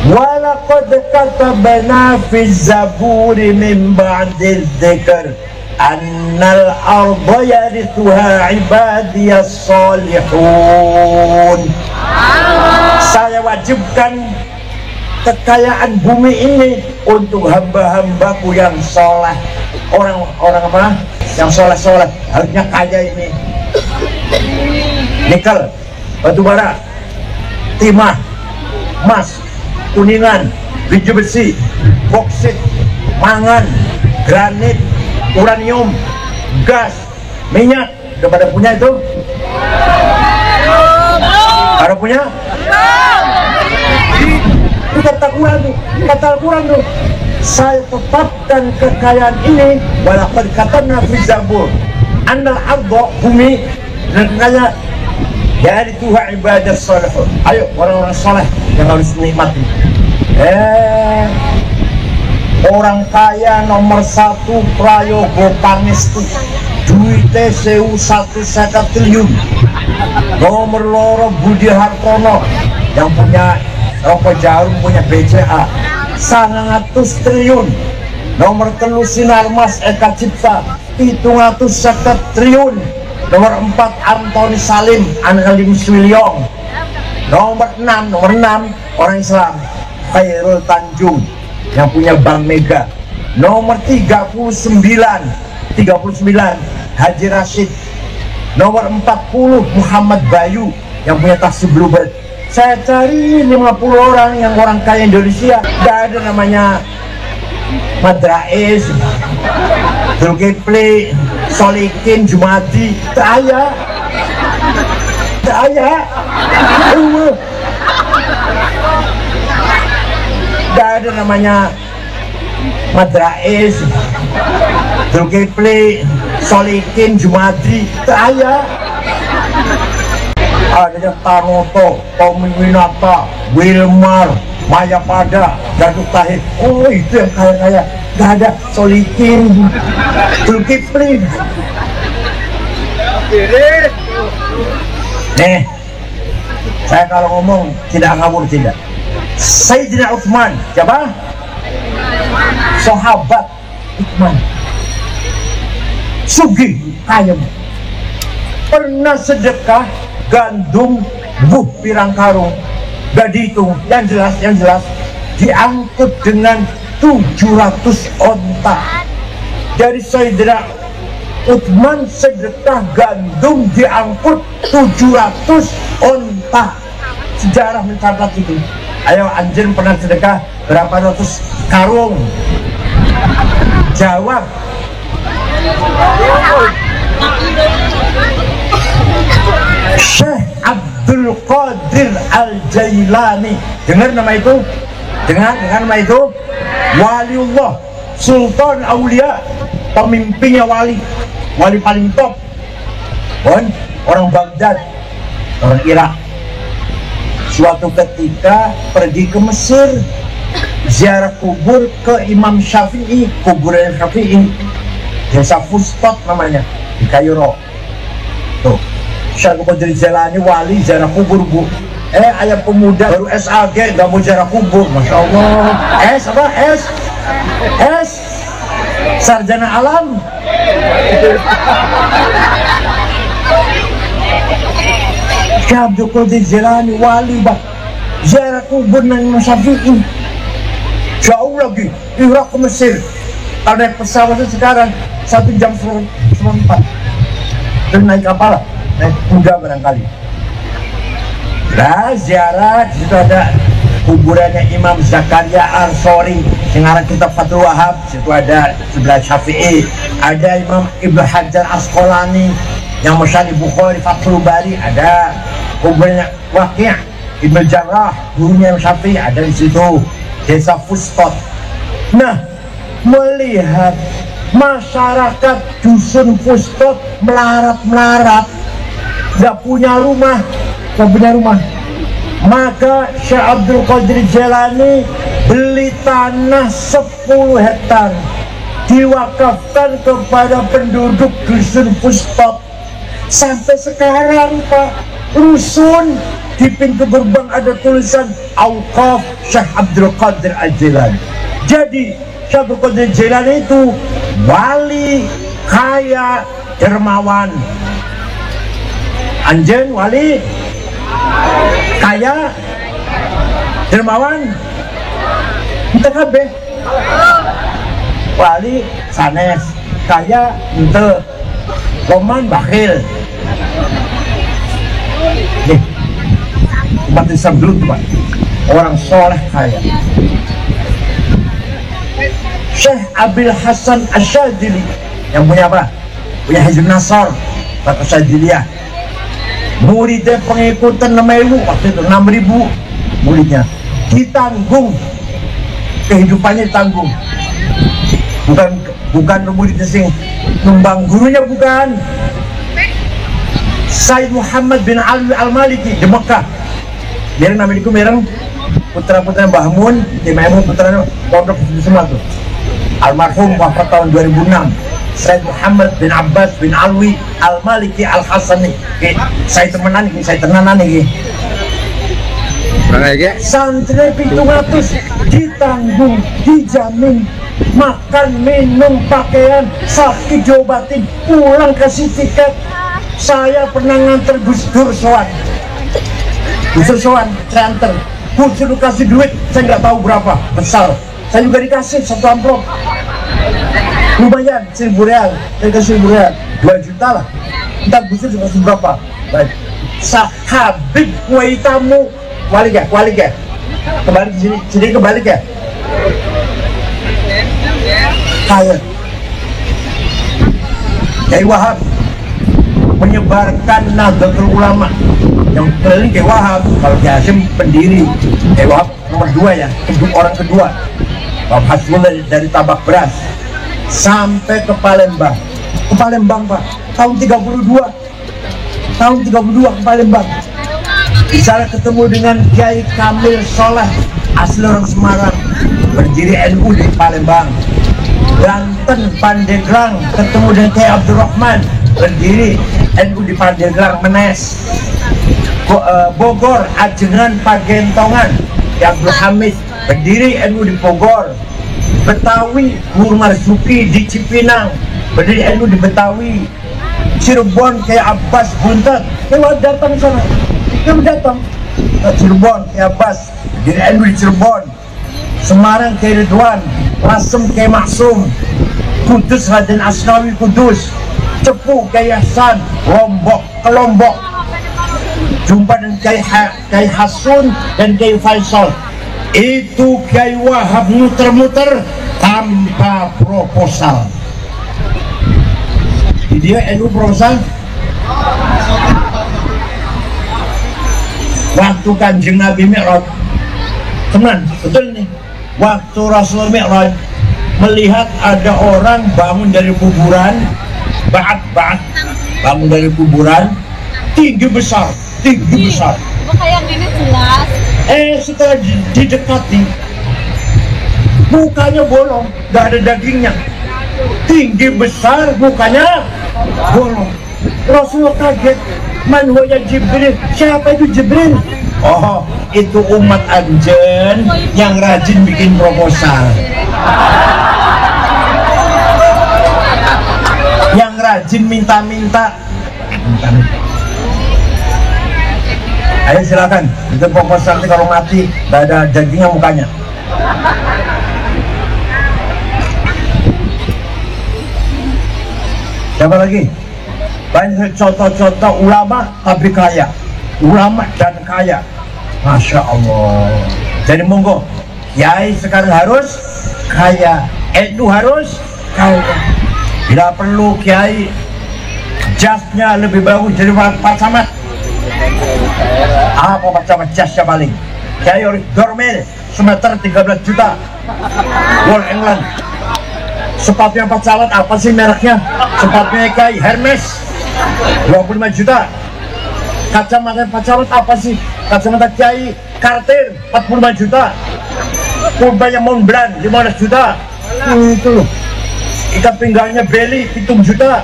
Walaqad katabna fi zaburi min ba'dil dzikr annal arda yarithuha ibadiyas salihun. Saya wajibkan kekayaan bumi ini untuk hamba-hambaku yang soleh. Orang-orang apa? Yang soleh-soleh harusnya kaya ini. Nikel, batu bara, timah, emas, kuningan, biji besi, boksit, mangan, granit, uranium, gas, minyak. Udah pada punya itu? Ada punya? Itu kata Quran tuh, kata Al-Quran tuh. Saya tetapkan kekayaan ini walaqad katabna fi zabur annal arda, bumi dan kekayaan dari Tuhan ibadah salihun. Ayo orang-orang soleh yang harus nikmati. Orang kaya nomor 1 Prayogo Pangestu, duitnya 1,1 triliun. Nomor 2 Budi Hartono yang punya Rokok Jarum, punya BCA 100 triliun. Nomor 3 Sinarmas Eka Cipta 750 triliun. Nomor 4 Antoni Salim Angelim Swilyong. Nomor 6 orang Islam Khairul Tanjung yang punya Bank Mega. Nomor 39 Haji Rashid. Nomor 40 Muhammad Bayu yang punya taksi Bluebird. Saya cari 50 orang yang orang kaya Indonesia, gak ada namanya Madrais, Zulkifli, Solikin, Jumadi. Tak ada. Gak ada namanya Madrais, Zulkifli, Solikin, Jumadi. Tak ada. Adanya Tanoto, Tommy Winata, Wilmar, Mayapada, Datuk Tahir. Oh, itu yang kaya-kaya. Gak ada Solikin, Zulkifli. Nih, saya kalau ngomong tidak ngawur, tidak. Sayyidina Utsman, siapa? Sahabat Utsman. Sugih, kaya. Pernah sedekah gandum buh pirang karung, gak dihitung. Yang jelas diangkut dengan 700 onta. Dari Sayyidina Utsman sedekah gandum diangkut 700 onta. Sejarah mencatat itu. Ayo, anjir pernah sedekah berapa ratus karung? Jawab. Syekh Abdul Qadir Al-Jailani. Dengar nama itu? Dengar nama itu? Waliullah, Sultan Aulia, pemimpinnya wali paling top. Orang Baghdad, orang Irak. Suatu ketika pergi ke Mesir, ziarah kubur ke Imam Syafi'i, kuburan Syafi'i, desa Fustot namanya, di Kairo. Tuh, Syekh Qadir Jailani wali ziarah kubur, Bu. Ayam pemuda baru SAG nggak mau ziarah kubur, Masya Allah. S sarjana alam. Syekh Abdul Qadir Jailani wali bah ziarah kubur nang Imam Syafi'i. Jauh lagi, Irak ke Mesir. Ada pesawatnya sekarang 1 jam 4. Dan naik kapal, naik kuda barangkali. Nah, ziarah di situ ada kuburannya Imam Zakaria Al-Sori, yang arah kitab Fathul Wahab. Situ ada sebelah Syafi'i. Ada Imam Ibnu Hajar Asqalani yang Musyari Bukhari Fathul Bari. Ada kuburannya Waqi' Ibnu Jarrah, gurunya Imam Syafi'i, ada di situ, desa Fustot. Nah, melihat masyarakat dusun Pustot melarat-melarat, nggak punya rumah, maka Syekh Abdul Qadir Jailani beli tanah 10 hektar diwakafkan kepada penduduk dusun Pustot. Sampai sekarang Pak, rusun di pintu gerbang ada tulisan Auqaf Syekh Abdul Qadir Al-Jailani. Jadi Syekh Abdul Qadir Jailani itu wali kaya dermawan. Anjen wali kaya dermawan ente kabeh. Wali sanes, kaya ente, koman bakhil. Nih, umat Islam dulu Pak, orang soleh kaya. Syekh Abil Hasan Asyadzili yang punya apa? Punya Hizb Nasr atau Syadziliyah. Muridnya pengikutan 6.000, waktu itu 6.000 muridnya. Ditanggung, kehidupannya ditanggung. Bukan muridnya sing numbang gurunya, bukan. Sayyid Muhammad bin Alwi Al-Maliki di Mekah. Dia namanya itu mereng putra-putra Mbah Mun, di Maimun putranya pondok semua tuh. Almarhum wafat tahun 2006. Sayyid Muhammad bin Abbas bin Alwi Al-Maliki Al-Hasani. Saya temenan ini, saya tenanan ini. Santri 700 ditanggung, dijamin makan, minum, pakaian, sakit, diobatin, pulang kasih tiket. Saya pernah nganter Gus Dur sowan. Gus Dur sowan, saya anter. Gus Dur kasih duit, saya nggak tahu berapa, besar. Saya juga dikasih 1 amplop. Lumayan, 1.000 real. Saya kasih 1.000 real, 2 juta lah. Entar Gus Dur kasih berapa? Baik. Habib Waitamu, wali ya. Kembali ke sini kembali ya. Kaya. Kiai Wahab menyebarkan Nahdlatul Ulama yang keliling Kiai Wahab. Kalau Kiai Hasyim pendiri, Kiai Wahab nomor 2 ya, orang kedua. Pak Hasbullah dari Tabak Beras sampai ke Palembang. Ke Palembang Pak, tahun 32 ke Palembang. Di sana ketemu dengan Kiai Kamil Soleh, asli orang Semarang, berdiri NU di Palembang. Banten, Pandeglang, ketemu dengan Kiai Abdurrahman, berdiri NU di Pandeglang, Menes. Bogor, Ajengan, Pagentongan, Kiai Abdul Hamid, berdiri NU di Bogor. Betawi, Guru Marzuki di Cipinang, berdiri NU di Betawi. Cirebon, Kiai Abbas Buntet, Kiai datang sana, Kiai datang ke Cirebon, Kiai Abbas, berdiri NU di Cirebon. Semarang, Kiai Ridwan. Lasem, Kiai Maksum. Kudus, Raden Asnawi Kudus. Cepu, Kiai Hasan. Ke Lombok jumpa dengan Kiai Hasun dan Kiai Faisal. Itu Kiai Wahab muter-muter tanpa proposal. Dia NU proposal. Waktu Kanjeng Nabi Mi'raj, teman, betul nih. Waktu Rasul Mi'raj melihat ada orang bangun dari kuburan, bangun dari kuburan, tinggi besar. Kayak gini jelas. Setelah didekati, mukanya bolong, gak ada dagingnya. Tinggi besar, mukanya bolong. Rasulullah kaget. Man huwa Jibril? Siapa itu Jibril? Oh, itu umat anjen yang rajin bikin proposal, yang rajin minta-minta. Ayo silakan, itu proposal nanti kalau mati gak ada dagingnya mukanya. Siapa lagi? Banyak contoh-contoh ulama tapi kaya, ulama dan kaya, Masya Allah. Jadi monggo, Kiai sekarang harus kaya, NU harus kaya. Bila perlu Kiai jasnya lebih bagus dari Pak Camat. Apa Pak Camat jasnya paling? Kiai Dormel semeter 13 juta, Wall England Sepatunya pacaran apa sih mereknya? Sepatunya kayak Hermes 25 juta. Kacamata pacaran apa sih? Kacamata Kiai Cartier 45 juta. Kurbanya Montblanc 15 juta. Itu loh. Ikat pinggangnya Belly 7 juta.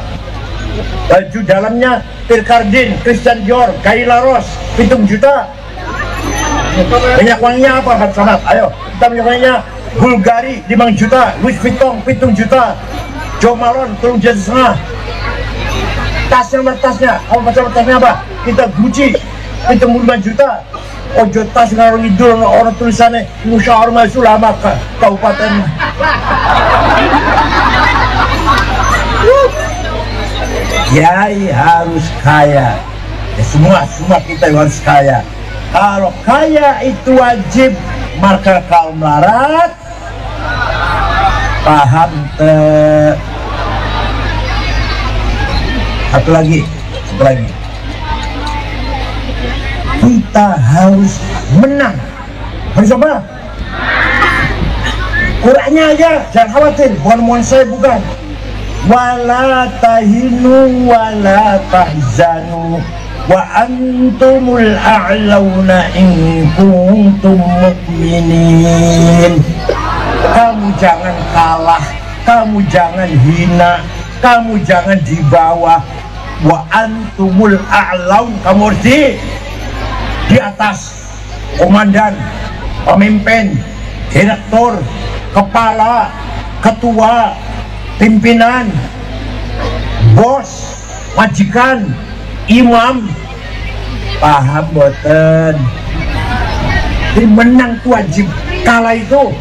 Baju dalamnya Pierre Cardin, Christian Dior, Guy Laros 7 juta. Minyak wanginya apa? Sangat. Ayo, kita minyak wanginya Bulgari 5 juta, Louis Vuitton 7 juta, Jo Malone 3,5 juta. Tasnya, kamu baca tasnya apa? Kita Gucci 75 juta. Ojo tas ngarung idul orang tulisannya Musyawarah Majelis Ulama Kabupaten. Kiai harus kaya. Ya, semua kita harus kaya. Kalau kaya itu wajib, maka kalau melarat, paham satu lagi, kita harus menang. Harus apa? Qurannya aja, jangan khawatir, bukan mohon saya, bukan. Wala tahinu wala tahzanu wa antumul a'launa in kuntum mu'minin. Kamu jangan kalah, kamu jangan hina, kamu jangan di bawah. Wa antumul a'laun, kamu harus di atas. Komandan, pemimpin, direktur, kepala, ketua, pimpinan, bos, majikan, imam, paham boten? Jadi menang itu wajib, kalah itu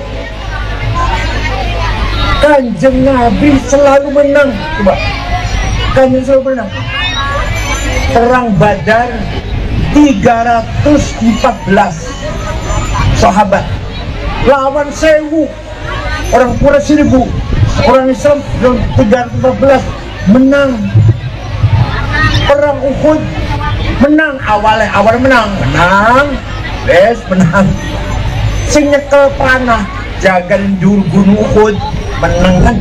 Kanjeng Nabi selalu menang. Coba, Kanjeng selalu menang. Perang Badar 314 sahabat lawan 1000 orang Quraisy, 1000 orang Islam 314 menang. Perang Uhud menang, awal menang, menang. Sing nyekel panah jaga dur gunung Uhud menang kan,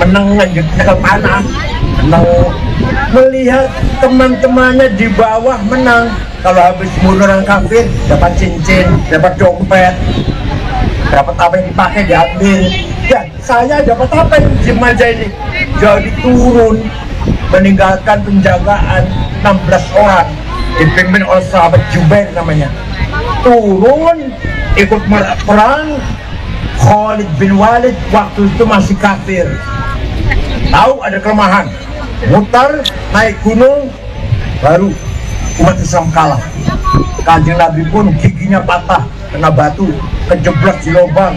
menang nyekel panah, menang. Melihat teman-temannya di bawah menang. Kalau habis bunuh orang kafir dapat cincin, dapat dompet, dapat apa yang dipakai diambil. Ya, saya dapat apa yang Jimaja ini? Jadi turun, meninggalkan penjagaan 16 orang, dipimpin oleh sahabat Jubair namanya. Turun, ikut perang. Khalid bin Walid waktu itu masih kafir. Tahu ada kelemahan, mutar naik gunung, baru umat Islam kalah. Kanjeng Nabi pun giginya patah kena batu, kejeblos di lubang,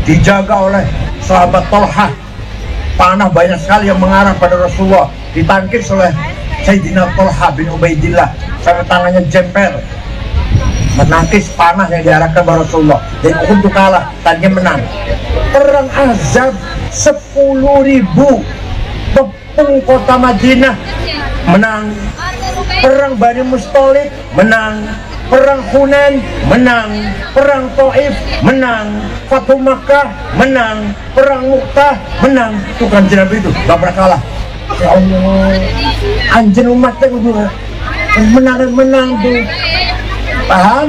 dijaga oleh sahabat Tolhah. Panah banyak sekali yang mengarah pada Rasulullah, ditangkis oleh Sayyidina Tolhah bin Ubaidillah sampai tangannya jemper, menangkis panah yang diarahkan pada Rasulullah. Dan untuk kalah, tadinya menang. Perang Ahzab 10.000 tepung kota Madinah, menang. Perang Bani Mustalik menang. Perang Hunain menang. Perang Taif menang. Fatuh Makkah menang. Perang Mu'tah menang. Itu kan Nabi itu gak pernah kalah. Ya Allah, anjir umatnya udah menang tuh. Paham?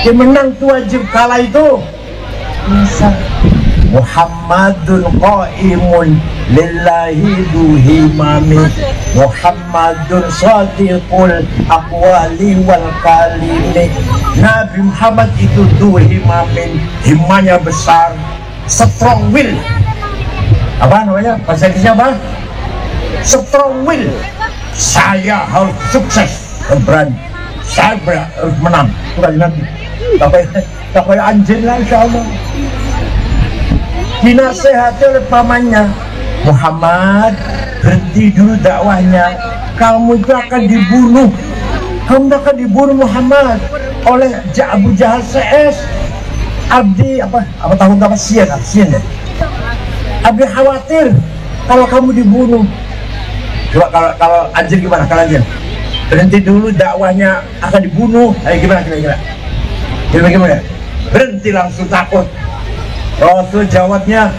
Dia menang tuh wajib, kalah itu bisa. Muhammadun qaimun lillahi duhimami, Muhammadun sadiqul aqwali wal kalimi. Nabi Muhammad itu duhimamin, himanya besar, strong will. Apa namanya? Bahasa Inggrisnya apa? Strong will. Saya harus sukses dan berani, saya harus menang. Bukan nanti tak kayak anjing lah, insya Allah. Dinasehati oleh pamannya, Muhammad, berhenti dulu dakwahnya, kamu itu akan dibunuh. Kamu akan dibunuh Muhammad oleh Abu Jahal CS. Abdi apa tahun apa Sian ya. Abdi khawatir kalau kamu dibunuh. Coba kalau anjing gimana? Kalau anjing berhenti dulu dakwahnya akan dibunuh. Ayo gimana? Gimana? Berhenti langsung takut. Rasul jawabnya,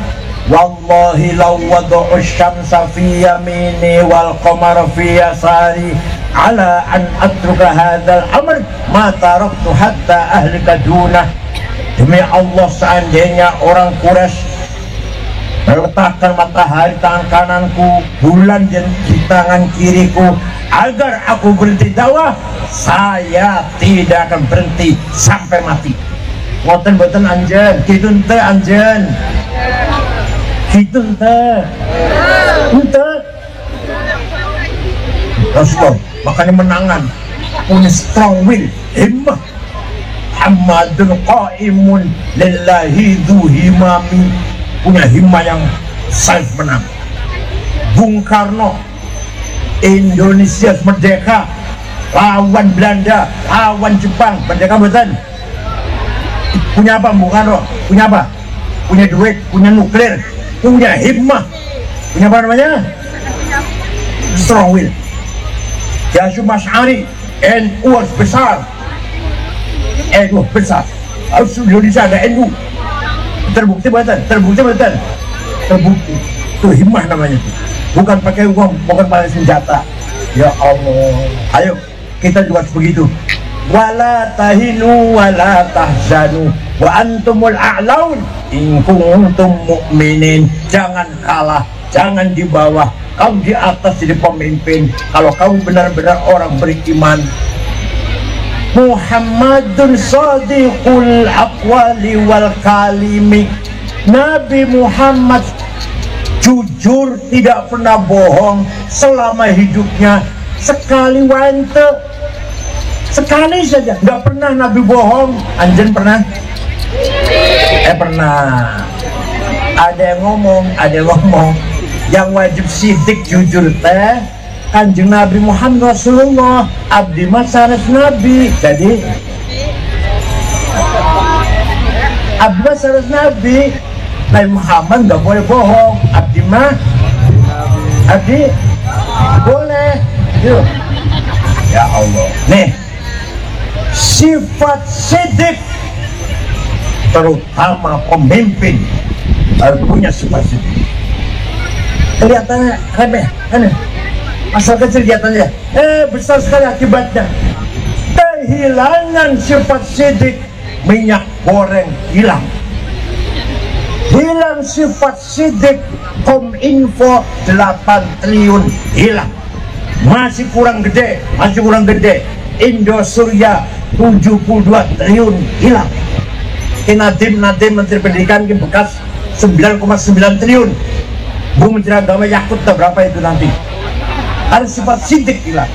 wallahi law wada'u syamsa fi yamini wal qamara fi yasari ala an atruka hadzal amr ma taraktu hatta ahlika dunah. Demi Allah, seandainya orang Quraisy meletakkan matahari tangan kananku, bulan di tangan kiriku, agar aku berhenti dakwah, saya tidak akan berhenti sampai mati. Ngoten boten anjen, gitu ente anjen, gitu ente, ente. Rasulullah makanya menangan, punya strong will, himmah. Muhammadun qaimun lillahi dhu himami, punya himmah yang sangat menang. Bung Karno, Indonesia merdeka, lawan Belanda, lawan Jepang, merdeka betul. Punya apa Bung Karno? Punya apa? Punya duit, punya nuklir, punya himmah, punya apa namanya? Strong will. Syekh Asy'ari, NU besar, NU besar. Indonesia ada NU. Terbukti betul, terbukti betul, terbukti. Itu himmah namanya, bukan pakai uang, bukan pakai senjata. Ya Allah, ayo kita juga begitu. Wala tahinu wala tahzanu wa antumul a'laun in kuntum mu'minin. Jangan kalah, jangan di bawah, kamu di atas jadi pemimpin kalau kamu benar-benar orang beriman. Muhammadun sadiqul aqwali wal kalimi. Nabi Muhammad jujur, tidak pernah bohong selama hidupnya. Sekali wante, sekali saja, nggak pernah Nabi bohong. Anjen pernah? Pernah. Ada yang ngomong, yang wajib sidik jujur teh Kanjeng Nabi Muhammad Rasulullah, abdi masares Nabi. Jadi abdi masares Nabi, Nabi Muhammad nggak boleh bohong. Abdi mah abdi boleh. Yuk. Ya Allah, nih sifat sidik, terutama pemimpin harus punya sifat sidik. Kelihatannya remeh, kan? Asal kecil kelihatannya, besar sekali akibatnya. Kehilangan sifat sidik, minyak goreng hilang. Hilang sifat sidik, Kominfo 8 triliun hilang. Masih kurang gede, Indosurya 72 triliun hilang. Nadiem Menteri Pendidikan bekas 9,9 triliun. Bu Menteri Agama Yakut berapa itu nanti? Ada sifat sidik hilang.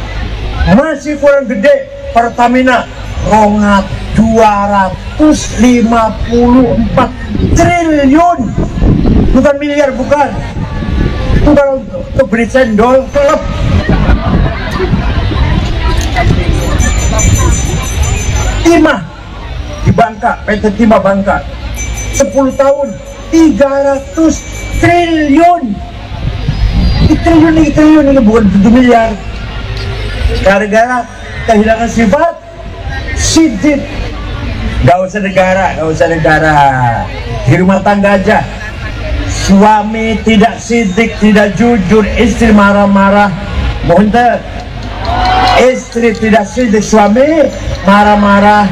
Masih kurang gede, Pertamina 254 triliun, bukan miliar, bukan untuk beli cendol klub. Timah di Bangka, PT Timah Bangka 10 tahun 300 triliun. Triliun ini bukan 7 miliar. Gara-gara kehilangan sifat sidik. Gak usah negara, di rumah tangga aja. Suami tidak sidik, tidak jujur, istri marah-marah. Mohon ter, istri tidak sidik, suami marah-marah.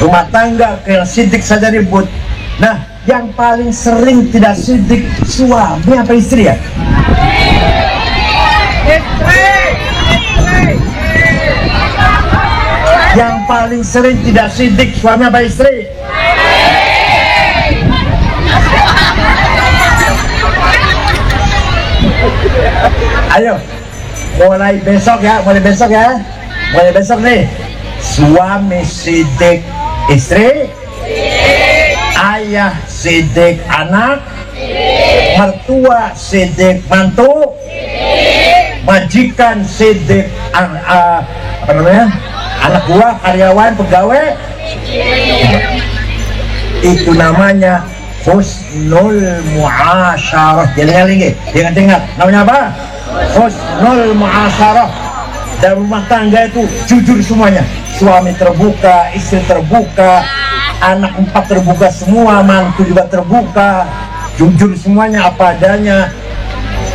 Rumah tangga yang sidik saja ribut. Nah, yang paling sering tidak sidik suami apa istri ya? Yang paling sering tidak sidik suami apa istri? Ayo, mulai besok nih. Suami sidik istri, ayah sidik anak, mertua sidik mantu, majikan sidik anak buah, karyawan, pegawai. Itu namanya husnul muasyarah. Ingat, namanya apa? Husnul muasyarah. Dalam rumah tangga itu jujur semuanya. Suami terbuka, istri terbuka, anak 4 terbuka semua, mantu juga terbuka, jujur semuanya apa adanya,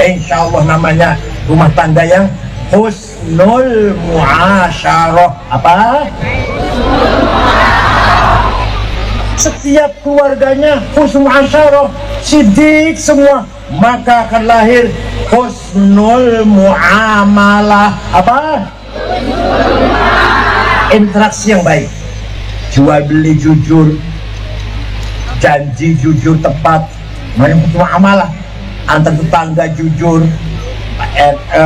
insya Allah namanya rumah tangga yang husnul muasyarah. Apa? Setiap keluarganya husnul muasyarah, sidik semua, maka akan lahir husnul muamalah. Apa? Interaksi yang baik, jual beli jujur, janji jujur tepat, muamalah antar tetangga jujur,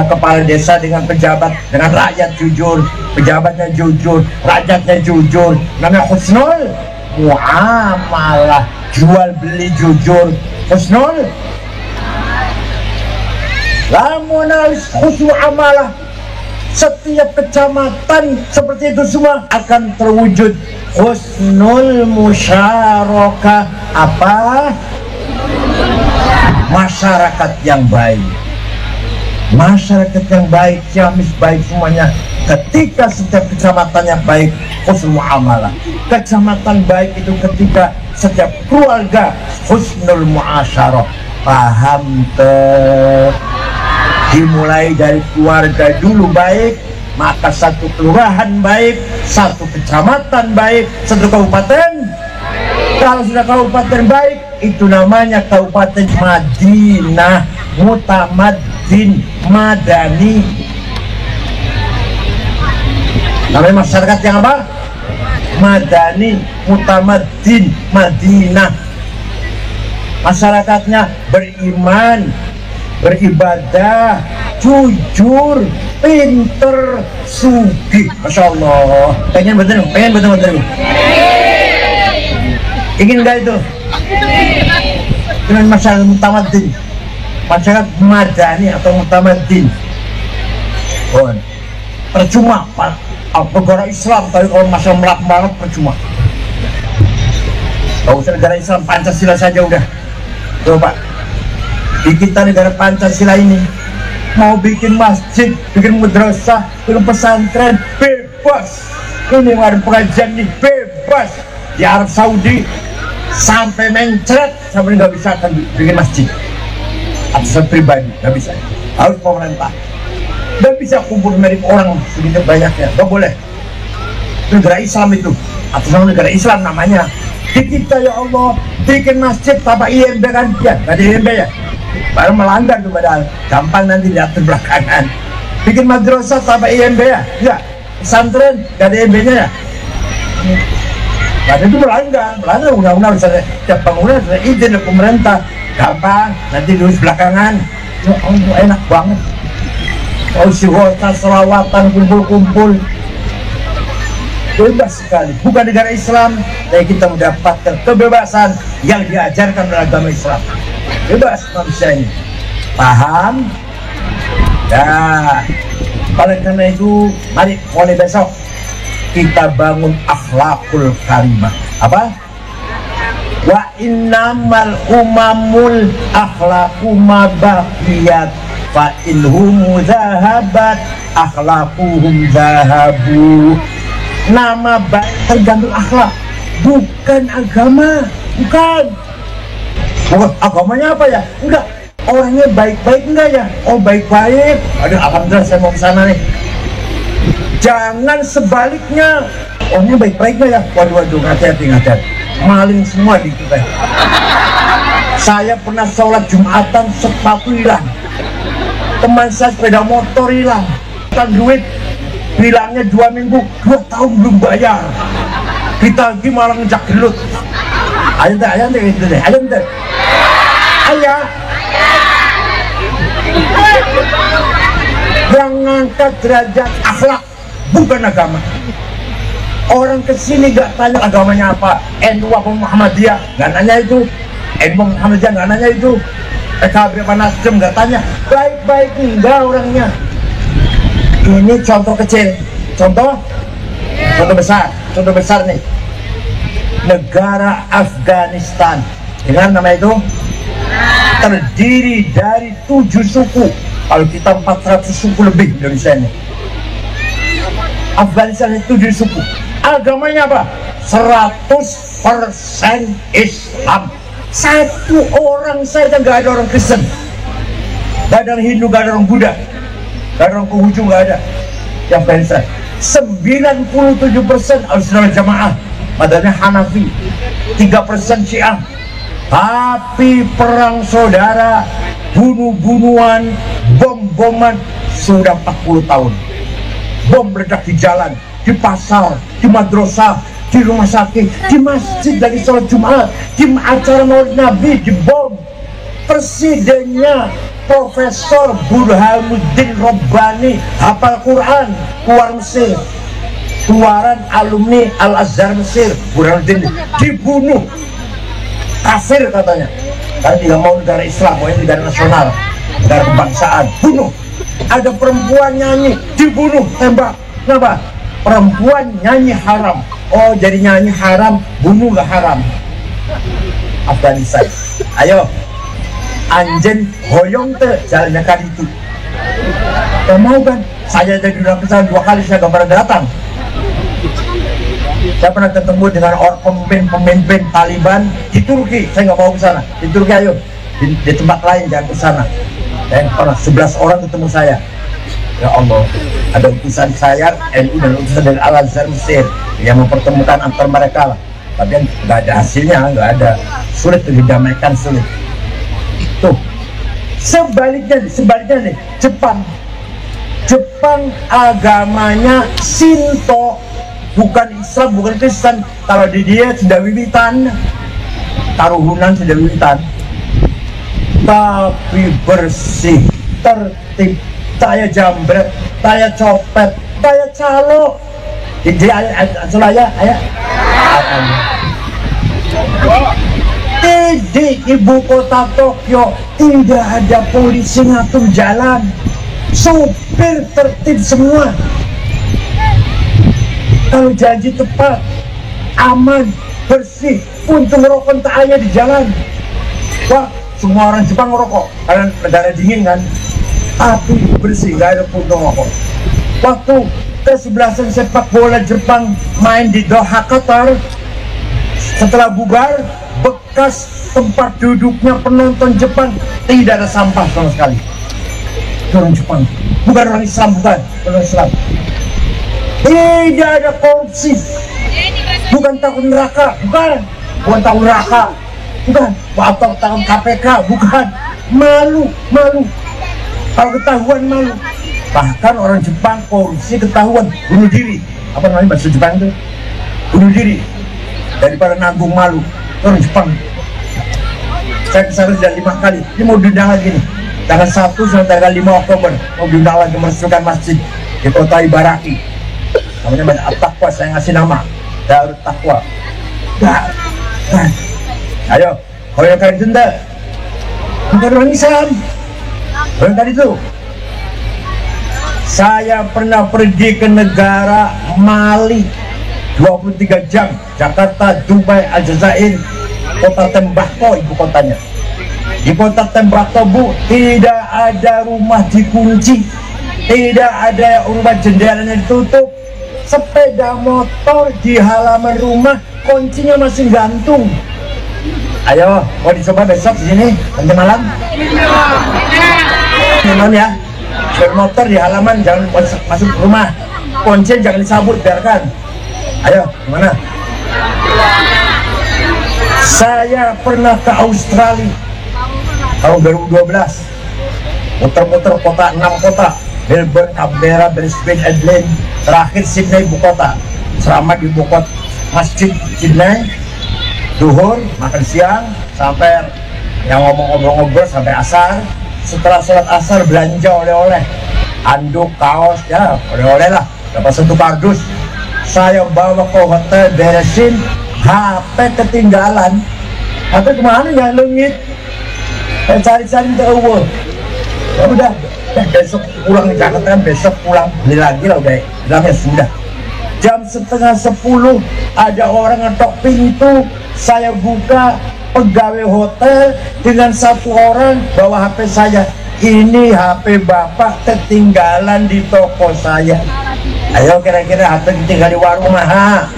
kepala desa dengan pejabat, dengan rakyat jujur, pejabatnya jujur, rakyatnya jujur, namanya husnul muamalah. Jual beli jujur, husnul. Lamun husnul amalah, setiap kecamatan seperti itu semua akan terwujud husnul musyarakah. Apa? Masyarakat yang baik. Masyarakat yang baik, ciamis baik semuanya. Ketika setiap kecamatannya baik, husnul muamalah. Kecamatan baik itu ketika setiap keluarga husnul muasyarah. Paham tuh? Dimulai dari keluarga dulu baik, maka satu kelurahan baik, satu kecamatan baik, satu kabupaten. Kalau sudah kabupaten baik, itu namanya kabupaten Madinah, mutamaddin, madani. Namanya masyarakat yang apa? Madani, mutamaddin, Madinah. Masyarakatnya beriman, beribadah, jujur, pinter, sugih. Masya Allah. Pengen betul. Ingin nggak itu? Dengan masyarakat mutamaddin, masyarakat madani atau mutamaddin. Oh, percuma Pak, negara Islam tapi kalau masalah melak-malak percuma. Kalau usah negara Islam, Pancasila saja udah. Coba di kita negara Pancasila ini mau bikin masjid, bikin madrasah, bikin pesantren, bebas. Ini ada pengajian nih, bebas. Di Arab Saudi sampai mencret, sampai nggak bisa akan bikin masjid atas pribadi, nggak bisa. Harus pemerintah. Nggak bisa kumpul mirip orang sedikit banyaknya, nggak boleh. Negara Islam itu, atas nama negara Islam namanya. Di kita ya Allah bikin masjid tanpa IMB kan? Ya, nggak ada IMB ya. Baru melanggar tuh padahal, gampang nanti diatur belakangan. Bikin madrasah tanpa IMB ya? Ya. Pesantren nggak ada IMB-nya ya? Karena itu melanggar undang-undang setiap bangunan sudah izin dari pemerintah, gampang nanti diurus belakangan. Ya Allah, enak banget. Kalau si hotel selawatan kumpul-kumpul bebas sekali. Bukan negara Islam, tapi kita mendapatkan kebebasan yang diajarkan oleh agama Islam. Bebas manusia ini. Paham? Ya. Oleh karena itu, mari mulai besok kita bangun akhlakul karimah. Apa? Wa innamal umamul akhlaqu ma baqiyat fa inhum zahabat akhlaquhum zahabu. Nama baik tergantung akhlak, bukan agama. Bukan agamanya apa ya? Enggak, orangnya baik-baik enggak ya? Oh baik-baik, aduh alhamdulillah saya mau ke sana nih. Jangan sebaliknya, orangnya baik-baik enggak ya? Waduh, hati-hati. Maling semua di kita. Saya pernah sholat Jumatan, sepatu hilang. Teman saya sepeda motor hilang. Kan duit hilangnya 2 minggu, 2 tahun belum bayar. Kita lagi malah ngejak gelut. Ayah gitu deh. Ayah. Yang ngangkat derajat akhlak, bukan agama. Orang kesini gak tanya agamanya apa, NU apa Muhammadiyah, gak nanya itu. NU Muhammadiyah gak nanya itu. PKB apa Nasdem gak tanya. Baik-baik enggak orangnya. Ini contoh kecil, contoh besar nih. Negara Afghanistan, dengar nama itu? Terdiri dari 7 suku. Kalau kita 400 suku lebih Indonesia ini. Afghanistan itu 7 suku. Agamanya apa? 100% Islam. Satu orang saja nggak ada orang Kristen, nggak ada orang Hindu, nggak ada orang Buddha, nggak ada orang Konghucu, nggak ada. Yang Kristen 97% Ahlussunnah Jamaah, madhabnya Hanafi, 3% Syiah. Tapi perang saudara, bunuh-bunuhan, bom-boman sudah 40 tahun. Bom meledak di jalan, di pasar, di madrasah, di rumah sakit, di masjid lagi sholat Jumat, di acara Maulid Nabi dibom. Presidennya Profesor Burhanuddin Robbani hafal Quran, keluar Mesir, keluaran alumni Al-Azhar Mesir, Burhanuddin dibunuh, kafir katanya, karena tidak mau negara Islam, mau negara nasional, negara kebangsaan, bunuh. Ada perempuan nyanyi, dibunuh, tembak. Kenapa? Perempuan nyanyi haram. Oh, jadi nyanyi haram, bunuh gak haram. Afghanistan. Ayo, anjen hoyong te jalannya kali itu. Gak mau kan? Saya jadi orang kesana 2 kali, saya gak pernah datang. Saya pernah ketemu dengan orang pemimpin Taliban di Turki. Saya nggak mau ke sana. Di Turki ayo, di tempat lain jangan ke sana. Dan pernah 11 orang ketemu saya. Ya Allah, ada utusan saya NU dan utusan dari Al-Azhar Mesir yang mempertemukan antar mereka lah. Tapi nggak ada hasilnya, nggak ada. Sulit didamaikan, sulit. Tuh, sebaliknya nih, Jepang agamanya Shinto, bukan Islam, bukan Kristen. Kalau di dia sudah wiwitan, taruhunan sudah wiwitan, tapi bersih, tertib. Saya jambret, saya copet, saya calo. Di ayah. Di ibu kota Tokyo tidak ada polisi ngatur jalan, supir tertib semua. Kalau janji tepat, aman, bersih, puntung rokok tak hanya di jalan. Wah, semua orang Jepang ngerokok karena negara dingin kan, tapi bersih, nggak ada puntung rokok. Waktu kesebelasan sepak bola Jepang main di Doha, Qatar, setelah bubar, bekas tempat duduknya penonton Jepang tidak ada sampah sama sekali. Orang Jepang, bukan orang Islam, bukan orang Islam. Tidak ada korupsi, bukan takut neraka, bukan takut neraka, bukan takut KPK, bukan malu. Kalau ketahuan malu. Bahkan orang Jepang korupsi ketahuan bunuh diri. Apa namanya bahasa Jepang itu? Bunuh diri daripada nanggung malu. Orang Jepang. Saya kesana sudah 5 kali. Ini mau diundang lagi nih. Tanggal 1 sampai tanggal 5 Oktober mau diundang lagi meresmikan masjid di kota Ibaraki. Namanya banyak At-Taqwa, saya ngasih nama Darut Taqwa. Ayo, hoyong kali jenda. Bukan orang Islam. Hoyong tadi itu. Saya pernah pergi ke negara Mali 23 jam, Jakarta, Dubai, Aljazair, kota Tembakau ibu kotanya. Di kota Tembakau, Bu, tidak ada rumah dikunci, tidak ada rumah jendelanya ditutup. Sepeda motor di halaman rumah kuncinya masih gantung. Ayo, mau dicoba besok di sini nanti malam? Malam ya. Sepeda motor di halaman, jangan masuk rumah. Kunci jangan disabut, biarkan. Ayo, gimana? Saya pernah ke Australia tahun 2012, muter-muter kota, 6 kota, Melbourne, Canberra, Brisbane, Adelaide, terakhir Sydney ibu kota. Selama di ibu kota masjid Sydney, duhur, makan siang, sampai yang ngobrol-ngobrol sampai asar. Setelah sholat asar belanja oleh-oleh, anduk, kaos, ya oleh-oleh lah, dapat 1 kardus. Saya bawa ke hotel, beresin, HP ketinggalan. HP kemana ya, lengit. Saya cari-cari tahu. Ya udah, besok pulang ke Jakarta kan, besok pulang beli lagi lah, udah bilang ya sudah. Jam setengah 10 ada orang ngetok pintu, saya buka, pegawai hotel dengan 1 orang bawa HP saya. Ini HP bapak ketinggalan di toko saya. Ayo, kira-kira HP ketinggalan di warung mah?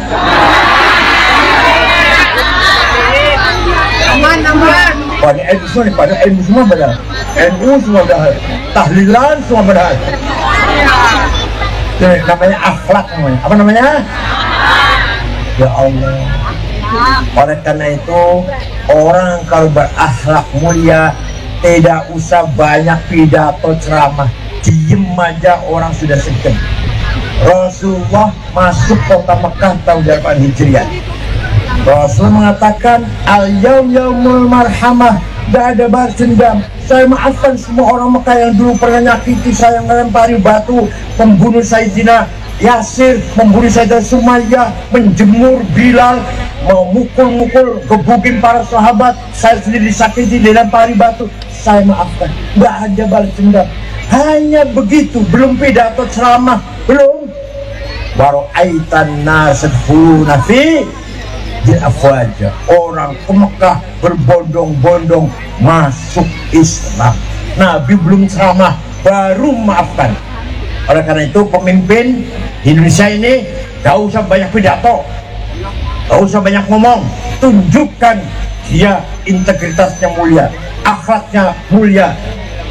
pada ilmu semua nih, pada ilmu semua padahal, NU semua padahal, tahlilan semua padahal. Ini namanya akhlak namanya. Apa namanya? Ya Allah. Oleh karena itu, orang kalau berakhlak mulia tidak usah banyak pidato ceramah, diem aja orang sudah segan. Rasulullah masuk kota Mekah tahun 8 Hijriah. Rasul mengatakan al-yaum yaumul marhamah, tidak ada balas dendam. Saya maafkan semua orang Mekah yang dulu pernah nyakiti saya, melempari batu, membunuh Sayyidina Yasir, membunuh Sayyidah Sumayyah, menjemur Bilal, memukul-mukul, gebukin para sahabat. Saya sendiri disakiti, dilempari batu. Saya maafkan, nggak ada balas dendam. Hanya begitu, belum pidato ceramah, belum. Waro'aitan nasadhuluna fi afwaja, orang ke Mekah berbondong-bondong masuk Islam. Nabi belum ceramah, baru maafkan. Oleh karena itu pemimpin di Indonesia ini gak usah banyak pidato, gak usah banyak ngomong, tunjukkan dia integritasnya mulia, akhlaknya mulia,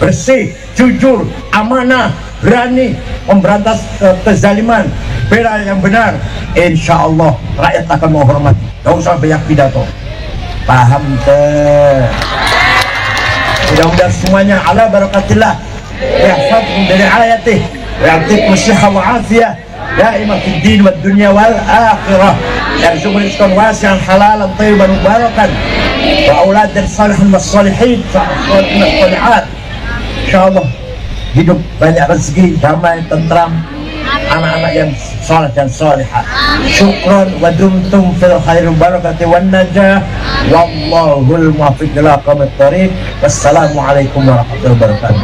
bersih, jujur, amanah, berani memberantas kezaliman, bela yang benar. Insya Allah rakyat akan menghormati. Gak usah banyak pidato. Paham tuh? Mudah-mudahan semuanya ala barakatillah, yahfadhum dari ayatih, ya'tikum as-sihha wa afiyah daimah fid din wad dunya wal akhirah, yarzuqu rizqan wasi'an halalan thayyiban mubarakan wa auladan salihin was salihin salihin salihat. Insyaallah hidup banyak rezeki, damai, tentram, anak-anak yang saleh dan salihah. Syukran wa dumtum fil khairi barakati wan najah, wallahul muwaffiq ila aqwamit thariq. Wassalamu alaikum warahmatullahi wabarakatuh.